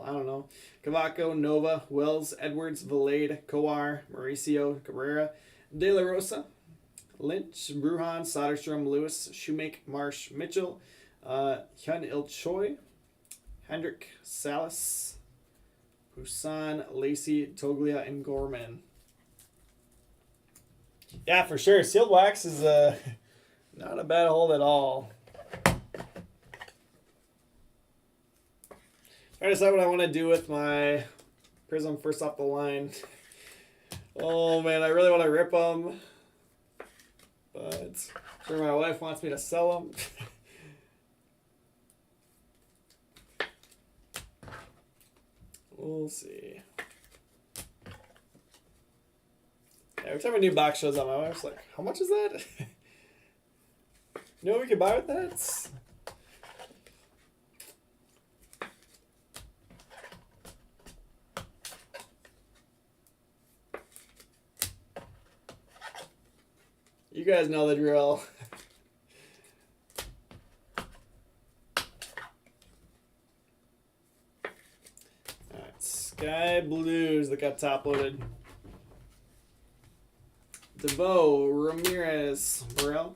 I don't know, Cavaco, Nova, Wells, Edwards, Valade, Coar, Mauricio, Cabrera, De La Rosa, Lynch, Bruhan, Soderstrom, Lewis, Shoemake, Marsh, Mitchell, Hyun Il Choi, Hendrick, Salas, Husan, Lacey, Toglia, and Gorman. Yeah, for sure. Sealed wax is not a bad hold at all. I decide what I want to do with my Prism first off the line. Oh man, I really want to rip them, but I'm sure my wife wants me to sell them. We'll see. Every time a new box shows up, my wife's like, how much is that? You know what we could buy with that? You guys know the drill. Sky Blues that got top loaded. DeVoe, Ramirez, Burrell,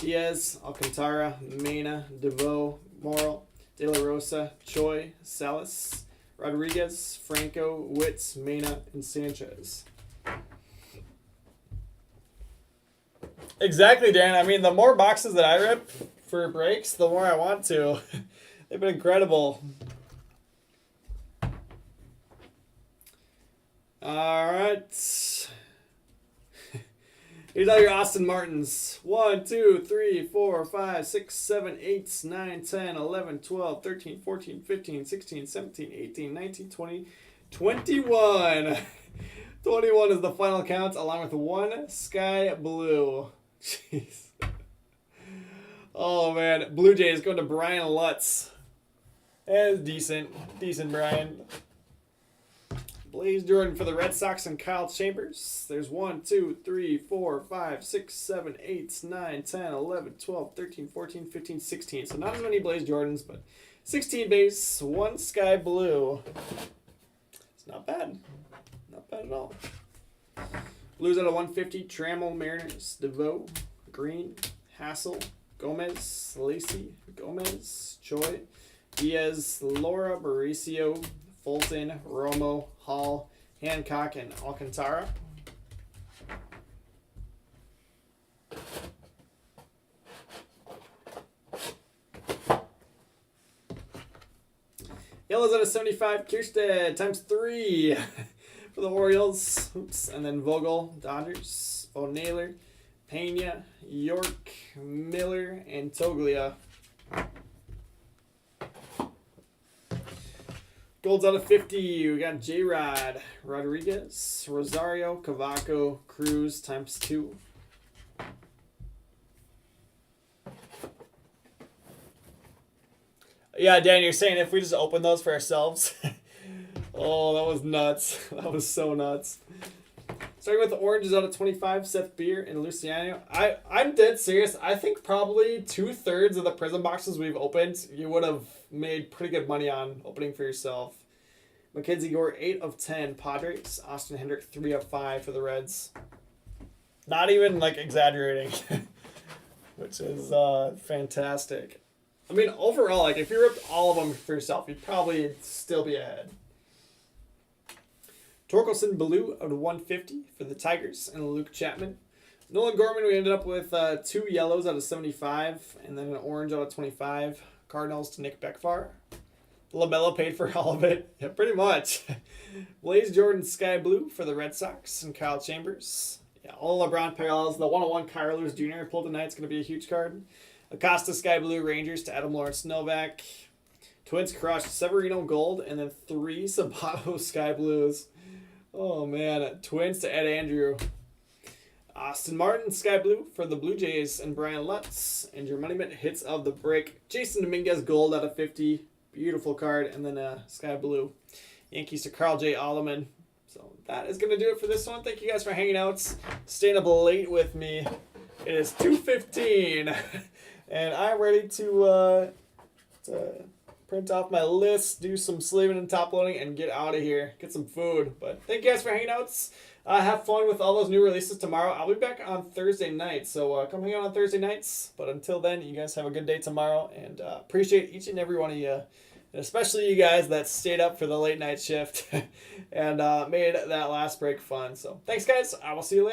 Diaz, Alcantara, Mena, DeVoe, Morrill, De La Rosa, Choi, Salas, Rodriguez, Franco, Witz, Mena, and Sanchez. Exactly, Dan. I mean, the more boxes that I rip for breaks, the more I want to. They've been incredible. All right. Here's all your Austin Martens. 1, 2, 3, 4, 5, 6, 7, 8, 9, 10, 11, 12, 13, 14, 15, 16, 17, 18, 19, 20, 21. 21 is the final count, along with 1 Sky Blue. Jeez. Oh, man. Blue Jays going to Brian Lutz. That's decent. Decent, Brian. Blaze Jordan for the Red Sox and Kyle Chambers. There's 1, 2, 3, 4, 5, 6, 7, 8, 9, 10, 11, 12, 13, 14, 15, 16. So not as many Blaze Jordans, but 16 base, 1 Sky Blue. It's not bad. Not bad at all. Blues out of 150. Trammell, Mariners, DeVoe, Green, Hassel, Gomez, Lacey, Gomez, Choi, Diaz, Laura, Mauricio, Fulton, Romo, Hall, Hancock, and Alcantara. Yellows out of 75. Kierstead times 3 for the Orioles. Oops. And then Vogel, Dodgers, O'Naylor, Pena, York, Miller, and Toglia. Golds out of 50. We got J-Rod, Rodriguez, Rosario, Cavaco, Cruz times 2. Yeah, Dan, you're saying if we just open those for ourselves? Oh, that was nuts. That was so nuts. Starting with the oranges out of 25, Seth Beer and Luciano. I'm dead serious. I think probably 2/3 of the Prism boxes we've opened, you would have made pretty good money on opening for yourself. Mackenzie Gore, 8 of 10, Padres. Austin Hendrick, 3 of 5 for the Reds. Not even, like, exaggerating. Which is fantastic. I mean, overall, like, if you ripped all of them for yourself, you'd probably still be ahead. Torkelson Blue out of 150 for the Tigers and Luke Chapman. Nolan Gorman, we ended up with 2 yellows out of 75 and then an orange out of 25. Cardinals to Nick Beckfar. LaMelo paid for all of it. Yeah, pretty much. Blaze Jordan Sky Blue for the Red Sox and Kyle Chambers. Yeah, all LeBron parallels. The 101 Kyle Lewis Jr. pulled tonight is going to be a huge card. Acosta Sky Blue Rangers to Adam Lawrence Novak. Twins crushed Severino Gold and then 3 Sabato Sky Blues. Oh, man. Twins to Ed Andrew. Austin Martin, Sky Blue for the Blue Jays and Brian Lutz. And your money mint hits of the break. Jason Dominguez, Gold out of 50. Beautiful card. And then Sky Blue. Yankees to Carl J. Alleman. So that is going to do it for this one. Thank you guys for hanging out. Staying up late with me. It is 2:15. And I'm ready to print off my list, do some sleeving and top loading, and get out of here. Get some food. But thank you guys for hanging out. Have fun with all those new releases tomorrow. I'll be back on Thursday night, so come hang out on Thursday nights. But until then, you guys have a good day tomorrow, and appreciate each and every one of you, and especially you guys that stayed up for the late night shift and made that last break fun. So thanks, guys. I will see you later.